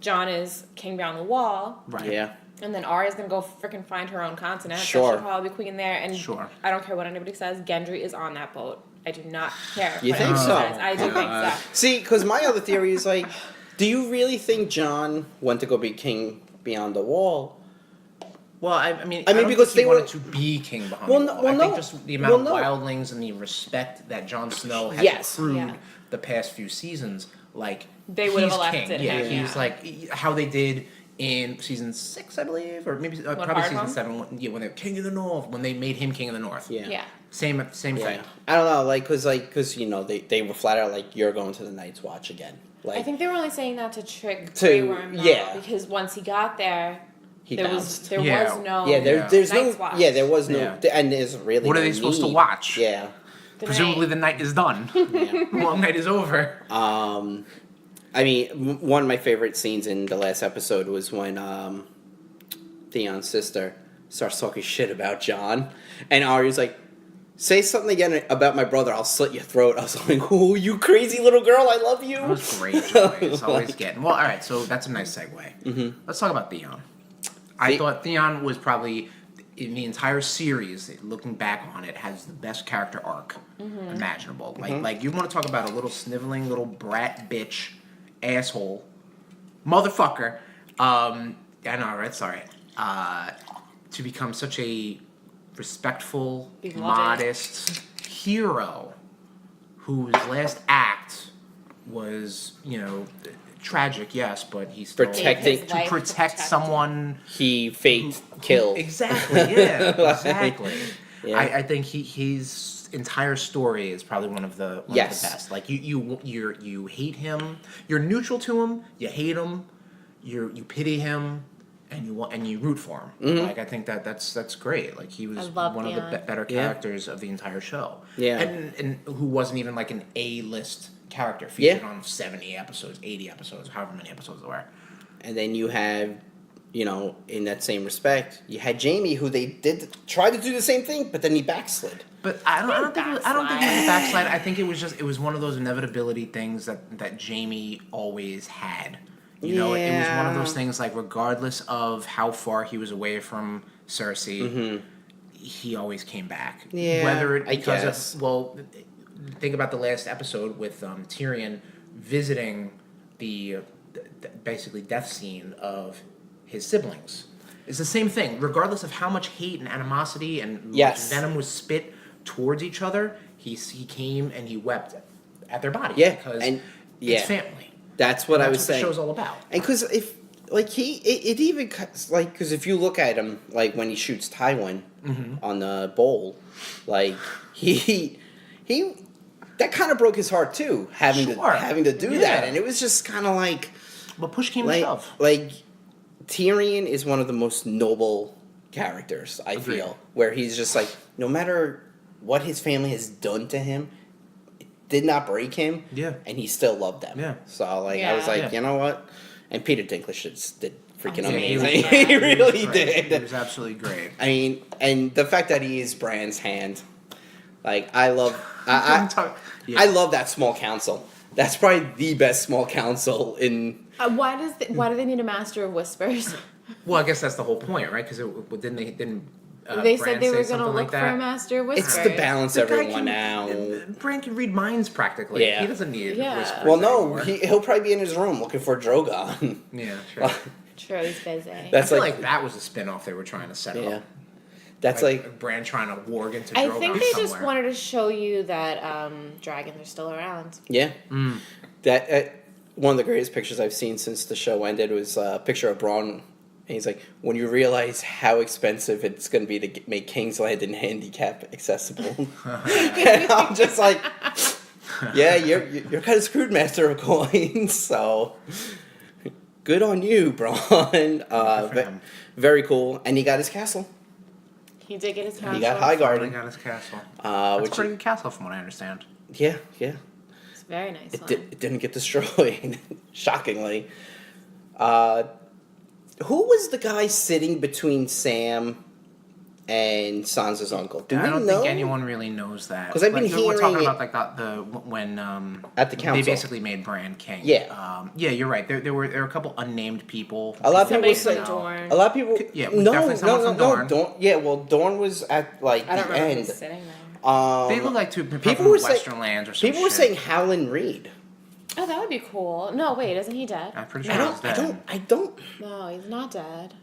Jon is king beyond the wall. Right. yeah, And then Arya's gonna go freaking find her own continent. Sure. So she'll probably be queen there. And Sure. I don't care what anybody says. Gendry is on that boat. I do not care. You what think anyone so? says. I do think so. See, because my other theory is do you really think Jon went to go be king beyond the wall? Well, I mean, I mean, don't because think he they were- wanted to be king behind Well, the no- wall. well, I think no. just the amount Well, of no. wildlings and the respect that Jon Snow has Yes. accrued Yeah. the past few seasons, They would have he's elected king. Yeah, him, he's yeah. how they did in season 6, I believe, or maybe probably Hard season Home? 7. When they're king of the north, when they made him king of the north. Yeah. Yeah. Same Yeah. thing. I don't know, because they were flat out you're going to the Night's Watch again. I think they were only saying that to trick To- Grey Worm, though, yeah. because once he got there, he there bounced. was Yeah. no There's Night's no Watch. there was no Yeah. and there's really What are no they supposed to need. watch? Yeah. The Presumably night. the night is done. Yeah. Long night is over. I mean, one of my favorite scenes in the last episode was when Theon's sister starts talking shit about Jon, and Arya's like, "Say something again about my brother, I'll slit your throat." I was like, "Oh, you crazy little girl, I love you." That was great. Always getting. Well, all right. So that's a nice segue. Mm-hmm. Let's talk about Theon. I thought Theon was probably in the entire series. Looking back on it, has the best character arc imaginable. Like you want to talk about a little sniveling little brat bitch asshole motherfucker. I know, right? Sorry. To become such a respectful, Beloved. modest hero whose last act was, tragic, yes, but he still Protecting- His to life protect someone. He faked kill. Exactly, yeah, exactly. Yeah. I think his entire story is probably one of the Yes. best. Like you hate him, you're neutral to him, you hate him, you pity him, and you root for him. Mm-hmm. Like I think that's great. Like he was I love one of the Theon. better Yeah. characters of the entire show. Yeah. and who wasn't even like an A-list character featured Yeah. on 70 episodes, 80 episodes, however many episodes there were. And then you have you know, in that same respect, you had Jamie, who they try to do the same thing, but then he backslid. But I don't think it was a backslide. I think it was one of those inevitability things that Jamie always had. You know, it was one of those things like regardless of how far he was away from Cersei, he always came back. Yeah, whether it because I guess. think about the last episode with Tyrion visiting the basically death scene of his siblings. It's the same thing. Regardless of how much hate and animosity and much venom was spit towards each other, he came and he wept at their body. Yeah, because it's family. That's what I was saying. The show's all about. And because if like it even like because if you look at him like when he shoots Tywin on the bowl, like he that kind of broke his heart too, having to do that, and it was just kind of like. But push came to shove. Like Tyrion is one of the most noble characters I feel, where he's just like no matter what his family has done to him. Did not break him, and he still loved them. Yeah. So I was like, you know what? And Peter Dinklage did freaking amazing. He really did. He was absolutely great. I mean, and the fact that he is Bran's hand, like I love that small council. That's probably the best small council in. Why do they need a master of whispers? Well, I guess that's the whole point, right? Because didn't they Bran said they were going to look for a master of whispers. It's to balance everyone out. Bran can read minds practically. Yeah. He doesn't need whispers. Well, no, he'll probably be in his room looking for Drogon. Yeah, true. True, he's busy. I feel like that was a spin-off they were trying to set up. That's like Bran trying to warg into Drogon. I think they just wanted to show you that dragons are still around. Yeah. That one of the greatest pictures I've seen since the show ended was a picture of Bronn. And he's like, when you realize how expensive it's going to be to make King's Landing handicap accessible. And I'm just like, yeah, you're kind of screwed, Master of Coins. So good on you, Bronn. Very cool. And he got his castle. He did get his castle. He got Highgarden. He got his castle. That's a pretty good castle from what I understand. Yeah. It's very nice. It didn't get destroyed, shockingly. Who was the guy sitting between Sam and Sansa's uncle? I don't think anyone really knows that. Because I've been hearing we're talking about like when at the council they basically made Bran king. Yeah, you're right. There were a couple unnamed people. A lot of people say Dorne. A lot of people. Yeah, no. Dorne. Yeah, well, Dorne was at like I don't the remember end. Sitting there. They look like two people people from were Western Lands or something. People were saying Howland Reed. Oh, that would be cool. No, wait, isn't he dead? I'm pretty sure he's dead. I don't. No, he's not dead.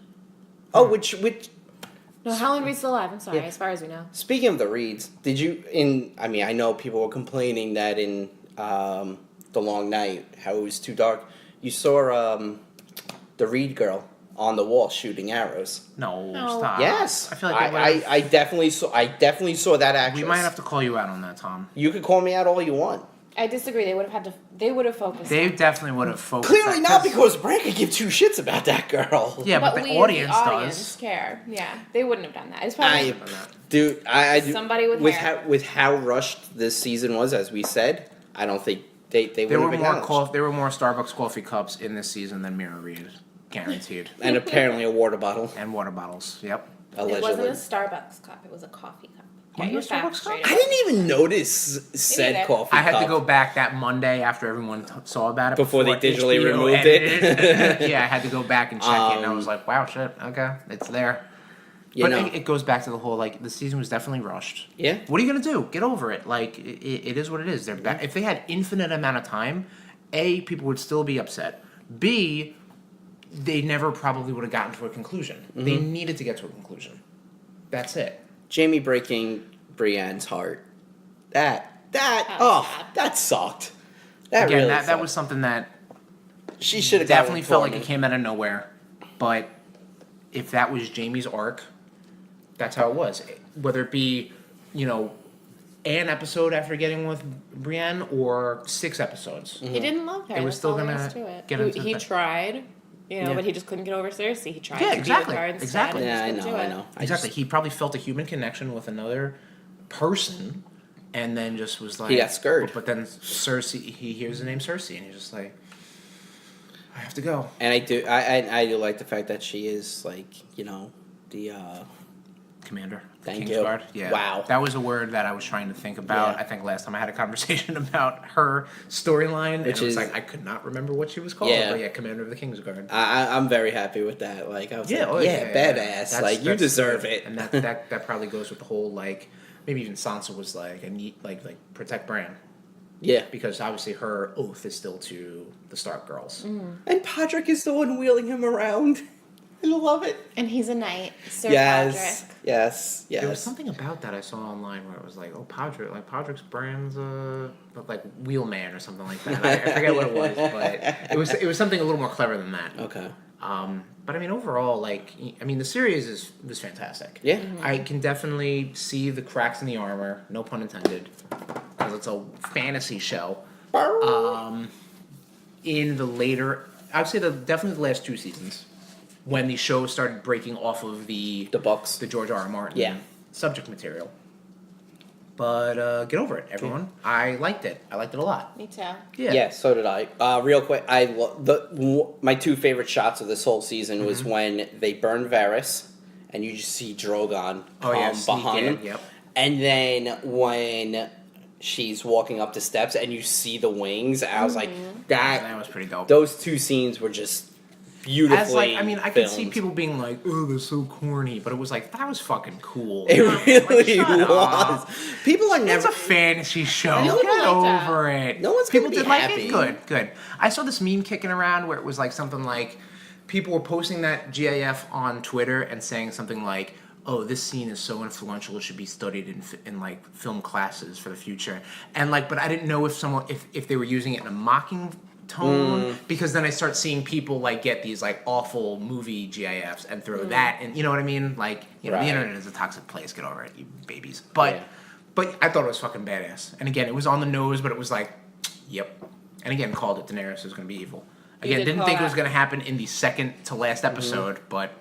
Oh, which? No, Howland Reed's still alive. I'm sorry, as far as we know. Speaking of the Reeds, I know people were complaining that in The Long Night, how it was too dark. You saw the Reed girl on the wall shooting arrows. No, stop. Yes, I feel like I definitely saw that actress. We might have to call you out on that, Tom. You could call me out all you want. I disagree. They would have focused. They definitely would have focused. Clearly not, because Bran could give two shits about that girl. Yeah, but the audience does. Care. Yeah, they wouldn't have done that. It's probably Dude, I do. Somebody with how rushed this season was, as we said, I don't think they would have been. There were more Starbucks coffee cups in this season than Mira Reed, guaranteed. And apparently a water bottle. And water bottles. Yep. Allegedly. It wasn't a Starbucks cup. It was a coffee cup. Get your facts straight. I didn't even notice said coffee cup. I had to go back that Monday after everyone saw about it. Before they digitally removed it. Yeah, I had to go back and check it, and I was like, wow, shit, okay, it's there. But it goes back to the whole, like, the season was definitely rushed. Yeah. What are you going to do? Get over it. Like, it is what it is. If they had infinite amount of time, A, people would still be upset. B, they never probably would have gotten to a conclusion. Mm-hmm. They needed to get to a conclusion. That's it. Jamie breaking Brienne's heart. That sucked. That was something that she should have definitely felt like it came out of nowhere. But if that was Jamie's arc, that's how it was. Whether it be, an episode after getting with Brienne or 6 episodes. Mm-hmm. He didn't love her. It was still gonna get into He tried. But he just couldn't get over Cersei. He tried to be with her instead. Exactly. Yeah, I know. Exactly. He probably felt a human connection with another person, and then just was like... He got scared. But then Cersei, he hears the name Cersei, and he's just like... I have to go. And I do like the fact that she is like, the Commander. Thank King's you. Guard. Yeah. Wow. That was a word that I was trying to think about. Yeah. I think last time I had a conversation about her storyline, Which and it was is- like I could not remember what she was called. Yeah. But yeah, Commander of the King's Guard. I'm very happy with that. Like, I was Yeah, like, oh, yeah, badass. That's- Like, you that's deserve good. it. And that probably goes with the whole, like, maybe even Sansa was like, I need, like protect Bran. Yeah. Because obviously her oath is still to the Stark girls. And Podrick is the one wheeling him around. I love it. And he's a knight, Sir Yes. Podrick. Yes. Yes. There was something about that I saw online where it was like, oh, Podrick's Bran's like wheelman or something like that. I forget what it was, but it was something a little more clever than that. Okay. But I mean, overall, like, the series was fantastic. Yeah. I can definitely see the cracks in the armor, no pun intended, because it's a fantasy show. In the later, I would say definitely the last 2 seasons, when the show started breaking off of the books. the George R. R. Martin Yeah. subject material. But get over it, everyone. I liked it. I liked it a lot. Me too. Yeah. So did I. Real quick, my 2 favorite shots of this whole season was when they burn Varys, and you just see Drogon sneak behind in, him, yep. and then when she's walking up the steps and you see the wings, I was like, That was pretty dope. Those 2 scenes were just beautifully. As like, I could see filmed. people being like, "Oh, they're so corny," but it was like that was fucking cool. It really shut was. up. People are It's never. a fantasy show. People Get like that. over it. No one's people gonna be did like happy. it. Good. I saw this meme kicking around where it was like something like people were posting that GIF on Twitter and saying something like, "Oh, this scene is so influential; it should be studied in like film classes for the future." And like, but I didn't know if they were using it in a mocking tone, because then I start seeing people like get these like awful movie GIFs and throw that, and you know what I mean? Like, the Right. internet is a toxic place. Get over it, you babies. But I thought it was fucking badass. And again, it was on the nose, but it was like, yep. And again, called it. Daenerys was going to be evil. Again, did didn't call think it was that. going to happen in the second to last episode, but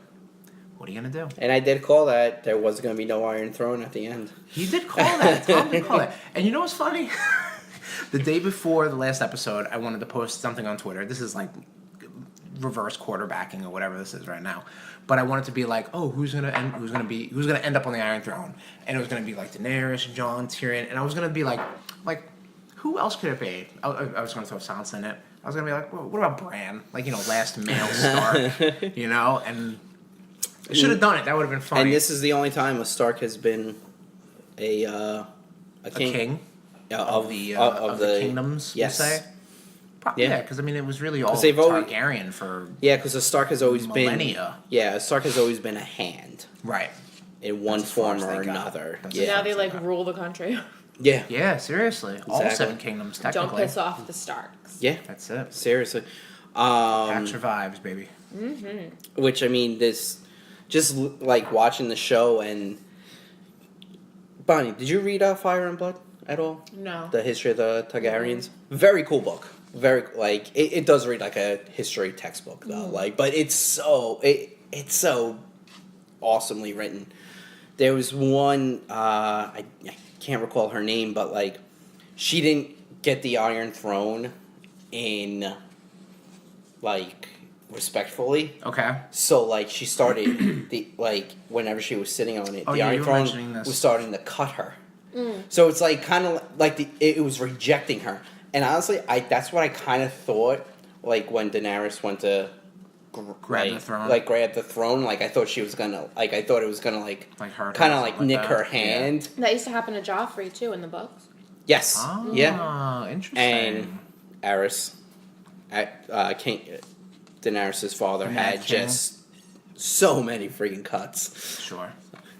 what are you going to do? And I did call that there was going to be no Iron Throne at the end. He did call that. Tom did call that. And you know what's funny? The day before the last episode, I wanted to post something on Twitter. This is like reverse quarterbacking or whatever this is right now. But I wanted to be like, oh, who's gonna end up on the Iron Throne? And it was gonna be like Daenerys, Jon, Tyrion, and I was gonna be like, who else could it be? I was gonna throw Sansa in it. I was gonna be like, well, what about Bran? Like, last male Stark, and I should have done it. That would have been funny. And this is the only time a Stark has been a king. of the kingdoms, yes. you say? Yeah, because it was really all they've always- Targaryen for because a Stark has always millennia. a Stark has always been a hand Right. in one That's as far form as or they got. another. That's So Yeah, now they like rule the country. yeah, Yeah, seriously. All Exactly. 7 kingdoms, technically. Don't piss off the Starks. yeah. That's it. Seriously, Pack survives, baby. which this just like watching the show and Bonnie, did you read Fire and Blood at all? No. The history of the Targaryens. Very cool book. Very like it does read like a history textbook though. But it's so awesomely written. There was one I can't recall her name, but like she didn't get the Iron Throne in like respectfully. Okay. So like she started whenever she was sitting on it, Oh, the yeah, Iron you were Throne mentioning this. was starting to cut her. So it's like kind of like it was rejecting her. And honestly, that's what I kind of thought. Like when Daenerys went to Grab the throne. like grab the throne. Like I thought she was gonna I thought it was gonna like Like hurt her kind or of like something nick like her that. hand. That used to happen to Joffrey too in the books. Yes. Oh, Yeah. interesting. And Aerys, King Daenerys' father The had Mad King. just so many freaking cuts. Sure.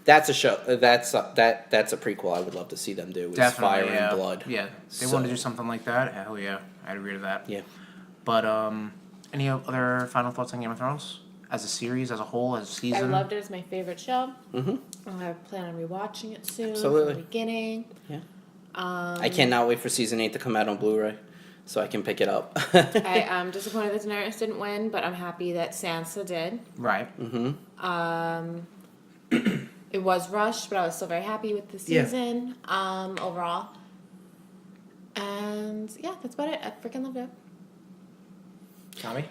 That's a show. That's a prequel. I would love to see them do. Is Definitely, Fire yeah. and Blood. Yeah. They So- wanted to do something like that. Hell yeah. I'd agree to that. Yeah. But any other final thoughts on Game of Thrones? As a series, as a whole, as a I season? loved it. It's my favorite show. Mm-hmm. I plan on rewatching it soon. Absolutely. From the beginning. Yeah. I cannot wait for season 8 to come out on Blu-ray, so I can pick it up. I am disappointed that Daenerys didn't win, but I'm happy that Sansa did. Right. It was rushed, but I was still very happy with the Yeah. season overall. And yeah, that's about it. I freaking loved it. Tommy?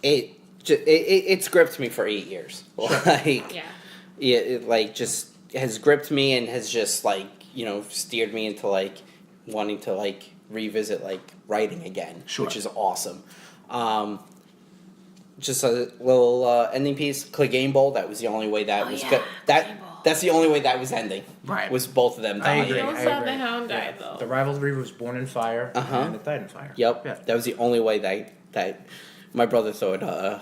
it's gripped me for 8 years. Like, Yeah. it like just has gripped me and has just like, you know, steered me into like wanting to like revisit like writing again, which is awesome. Just a little ending piece. Clegane Bowl. That was the only way that was good. That's the only way that was ending. Right. Was both of them dying. I agree. Don't stop the hound died though. The rivalry was born in fire, and it died in fire. Yep. Yeah. That was the only way that my brother thought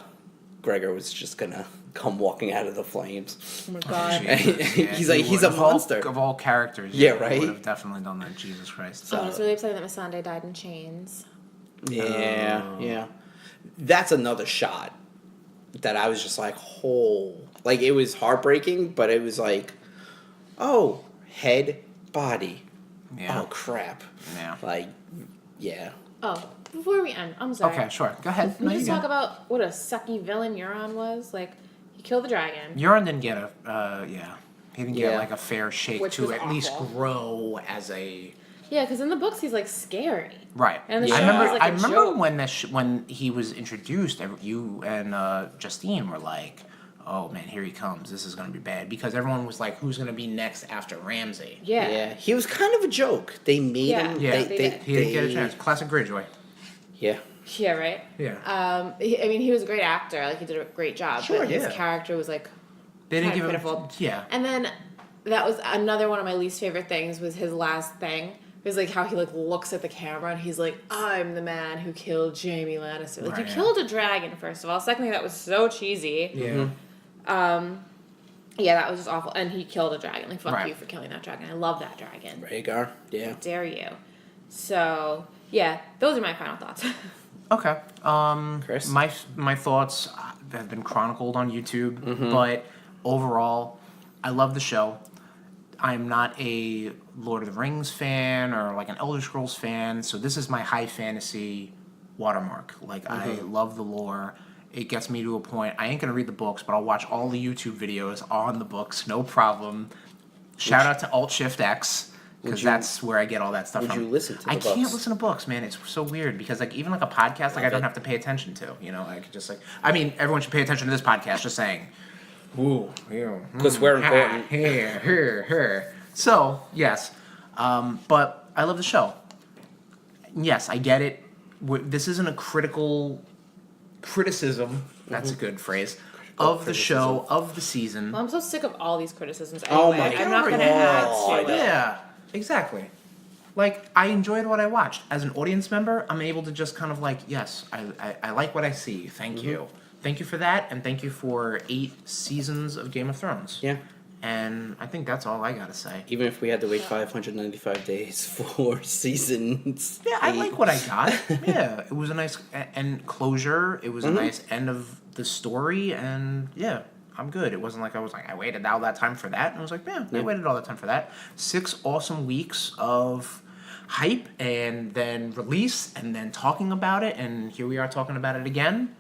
Gregor was just gonna come walking out of the flames. Oh my god. He's like, he's a monster. Of all characters. Yeah, right? Would have definitely done that. Jesus Christ. I was really upset that Missandei died in chains. Yeah. That's another shot that I was just like, like it was heartbreaking, but it was like, oh, head, body. Yeah. Oh crap. Yeah. Like, yeah. Oh, before we end, I'm sorry. Okay, sure. Go ahead. Can we just talk about what a sucky villain Euron was? Like, he killed the dragon. Euron didn't get he didn't get Yeah. like a fair shake Which to was at least awful. grow as a. Yeah, because in the books he's like scary. Right. And the Yeah. show I remember. was like I a remember joke. when he was introduced. You and Justine were like, "Oh man, here he comes. This is going to be bad." Because everyone was like, "Who's going to be next after Ramsay?" Yeah. He was kind of a joke. They made him. Yeah. They did. He didn't get a chance. Classic Greyjoy. Yeah. Yeah, right? Yeah. He was a great actor. Like, he did a great job. Sure, but his yeah. character was like They didn't kind give of him. pitiful. Yeah. And then that was another one of my least favorite things was his last thing. It was like how he like looks at the camera and he's like, I'm the man who killed Jaime Lannister. Like, Right, you yeah. killed a dragon, first of all. Secondly, that was so cheesy. Yeah. Yeah, that was just awful. And he killed a dragon. Like, fuck Right. you for killing that dragon. I love that dragon. Rhaegar. Yeah. Dare you. So, yeah, those are my final thoughts. Okay. Chris? My thoughts have been chronicled on YouTube, but overall, I love the show. I'm not a Lord of the Rings fan or like an Elder Scrolls fan, so this is my high fantasy watermark. Like, I love the lore. It gets me to a point. I ain't gonna read the books, but I'll watch all the YouTube videos on the books, no problem. Shout out to Alt-Shift-X. Because that's where I get all that stuff Would from. you listen to the I books? can't listen to books, man. It's so weird because like even like a podcast, like I don't have to pay attention to. You know, I could just like. I mean, everyone should pay attention to this podcast. Just saying. Ooh, Because we're important. Here. So yes, but I love the show. Yes, I get it. This isn't a criticism. That's a good phrase. Of the show, of the season. Well, I'm so sick of all these criticisms. Oh Anyway. my I'm not going to God. add to it. Yeah, exactly. Like, I enjoyed what I watched. As an audience member, I'm able to just kind of like, yes, I like what I see. Thank you. Thank you for that, and thank you for 8 seasons of Game of Thrones. Yeah. And I think that's all I gotta say. Even if we had to wait 595 days for seasons. Yeah, I 8. like what I got. Yeah, it was a nice end closure. It was a nice end of the story, and yeah, I'm good. It wasn't like I was like, I waited all that time for that. And I was like, yeah, I waited all that time for that. 6 awesome weeks of hype, and then release, and then talking about it, and here we are talking about it again.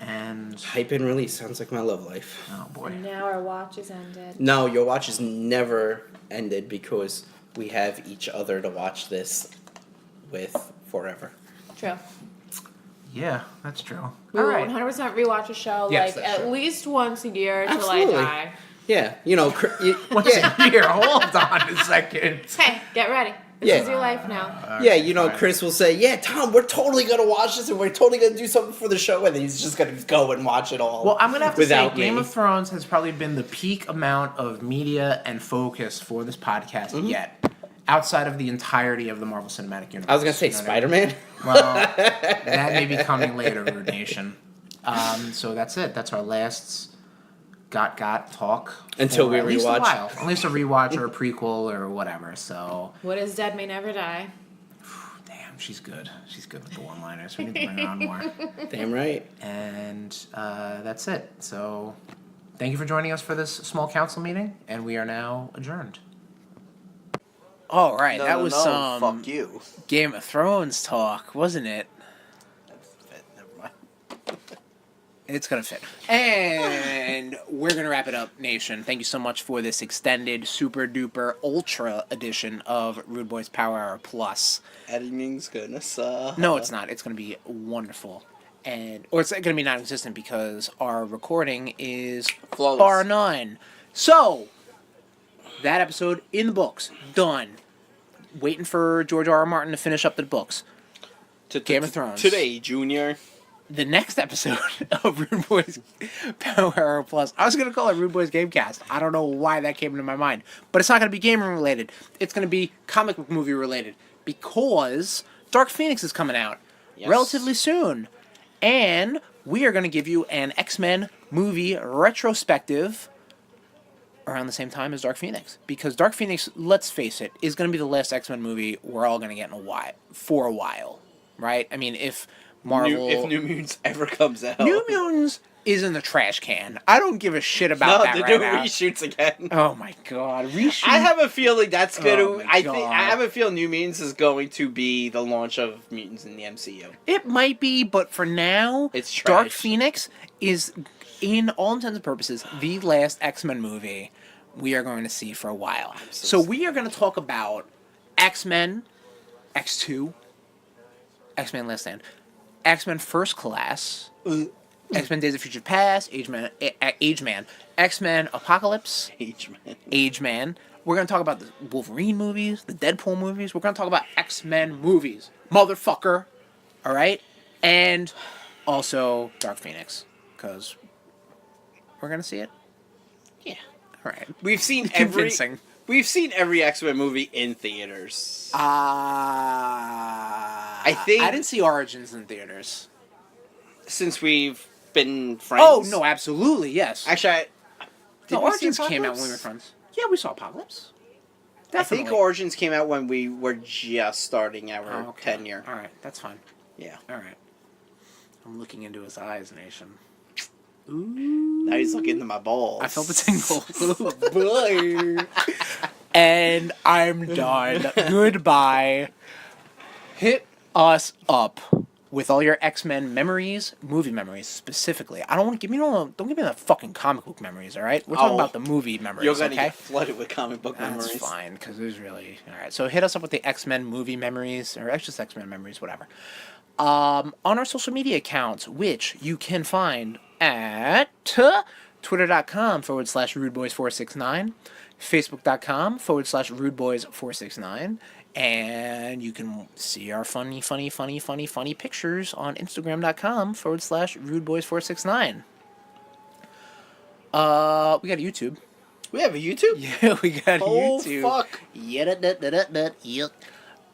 And Hype and release sounds like my love life. oh boy. Now our watch is ended. No, your watch is never ended because we have each other to watch this with forever. True. Yeah, that's true. We All will right. 100% rewatch a show Yes, like that's at true. least once a year till Absolutely. I die. Yeah, you know, What's yeah, here? Hold on a second. Hey, get ready. This Yeah. is your life now. yeah, you know, fine. Chris will say, "Yeah, Tom, we're totally gonna watch this, and we're totally gonna do something for the show," and then he's just gonna go and watch it all. Well, I'm gonna have to say, without Game me. of Thrones has probably been the peak amount of media and focus for this podcast yet, outside of the entirety of the Marvel Cinematic Universe. I was gonna say You know what I mean? Spider-Man. Well, that may be coming later, RudeNation. So that's it. That's our last GotGOT talk. Until for we at least a rewatch. while. At least a rewatch or a prequel or whatever. So, What is dead may never die. damn, she's good. She's good with the one-liners. We need to bring her on more. Damn right. And that's it. So, thank you for joining us for this small council meeting, and we are now adjourned. All right, that was some fuck you. Game of Thrones talk, wasn't it? Never mind. It's gonna fit. And we're gonna wrap it up, Nation. Thank you so much for this extended, super duper, ultra edition of RudeBoyz Power Hour Plus. Editing's gonna suck. No, it's not. It's gonna be wonderful. or it's going to be non-existent because our recording is Flawless. bar none. So, that episode in the books, done. Waiting for George R.R. Martin to finish up the books. Game of Thrones. Today, Junior. The next episode of Rude Boys Power Hour Plus, I was going to call it Rude Boys Gamecast. I don't know why that came into my mind. But it's not going to be gaming related. It's going to be comic book movie related. Because Dark Phoenix is coming out relatively soon. And we are going to give you an X-Men movie retrospective around the same time as Dark Phoenix. Because Dark Phoenix, let's face it, is going to be the last X-Men movie we're all going to get for a while. Right? I mean, if Marvel... If New Mutants ever comes out. New Mutants is in the trash can. I don't give a shit about that they're right doing now. reshoots again. Oh my god, reshoot! I have a feeling that's going Oh to... my I God. have a feeling New Mutants is going to be the launch of mutants in the MCU. It might be, but for now, It's Dark trash. Phoenix is, in all intents and purposes, the last X-Men movie we are going to see for a while. So we are going to talk about X-Men, X2, X-Men Last Stand, X-Men First Class, X-Men Days of Future Past, Age Man, X-Men Apocalypse, Age Man. We're going to talk about the Wolverine movies, the Deadpool movies. We're going to talk about X-Men movies. Motherfucker. All right? And also Dark Phoenix. Because we're going to see it? Yeah. All right. We've seen Convincing. We've seen every X-Men movie in theaters. I think- I didn't see Origins in theaters. Since we've been friends. Oh, no, absolutely, yes. Actually, No, we see Origins came out Apocalypse? when we were friends. Yeah, we saw Apocalypse. I Definitely. think Origins came out when we were just starting our tenure. All right, that's fine. Yeah. All right. I'm looking into his eyes, Nation. Now he's looking into my balls. I felt the tingle. And I'm done. Goodbye. Hit us up with all your X-Men memories, movie memories specifically. I don't want to give me don't give me the fucking comic book memories, all right? We're talking about the movie memories. You're gonna okay? get flooded with comic book That's memories. fine, because there's really... All right, so hit us up with the X-Men movie memories, or just X-Men memories, whatever. On our social media accounts, which you can find at twitter.com/rudeboys469, facebook.com/rudeboys469, and you can see our funny pictures on instagram.com/rudeboys469. We got a YouTube. We have a YouTube? Yeah, we got Oh, YouTube. fuck. Yep.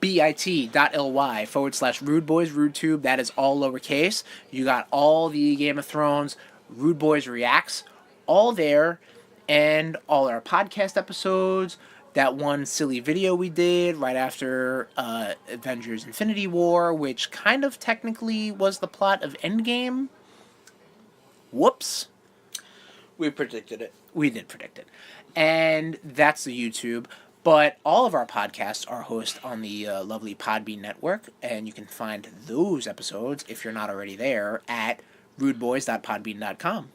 bit.ly/RudeBoyz RudeTube. That is all lowercase. You got all the Game of Thrones, Rude Boys Reacts, all there, and all our podcast episodes. That one silly video we did right after Avengers Infinity War, which kind of technically was the plot of Endgame. Whoops. We predicted it. We did predict it. And that's the YouTube. But all of our podcasts are hosted on the lovely Podbean network, and you can find those episodes, if you're not already there, at rudeboyz.podbean.com.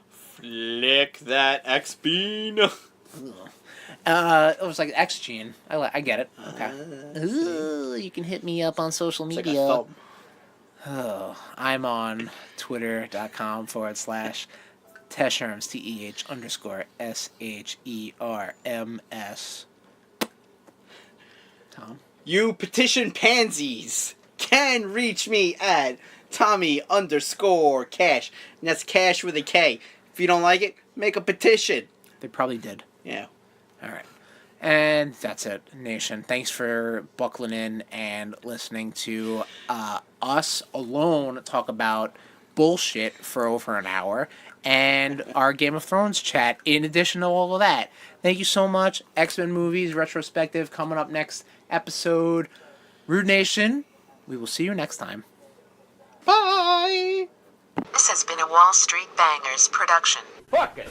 Flick that X-Bean. It was like X-Gene. I get it. Okay. Ooh, you can hit me up on social It's like a media. thumb. Oh, I'm on twitter.com/Tesherms, TEH_SHERMS. Tom? You petition pansies can reach me at Tommy_Cash. And that's Cash with a K. If you don't like it, make a petition. They probably did. Yeah. All right. And that's it, Nation. Thanks for buckling in and listening to us alone talk about bullshit for over an hour and our Game of Thrones chat in addition to all of that. Thank you so much. X-Men movies retrospective coming up next episode. Rude Nation, we will see you next time. Bye! This has been a Wall Street Bangers production. Fuck it.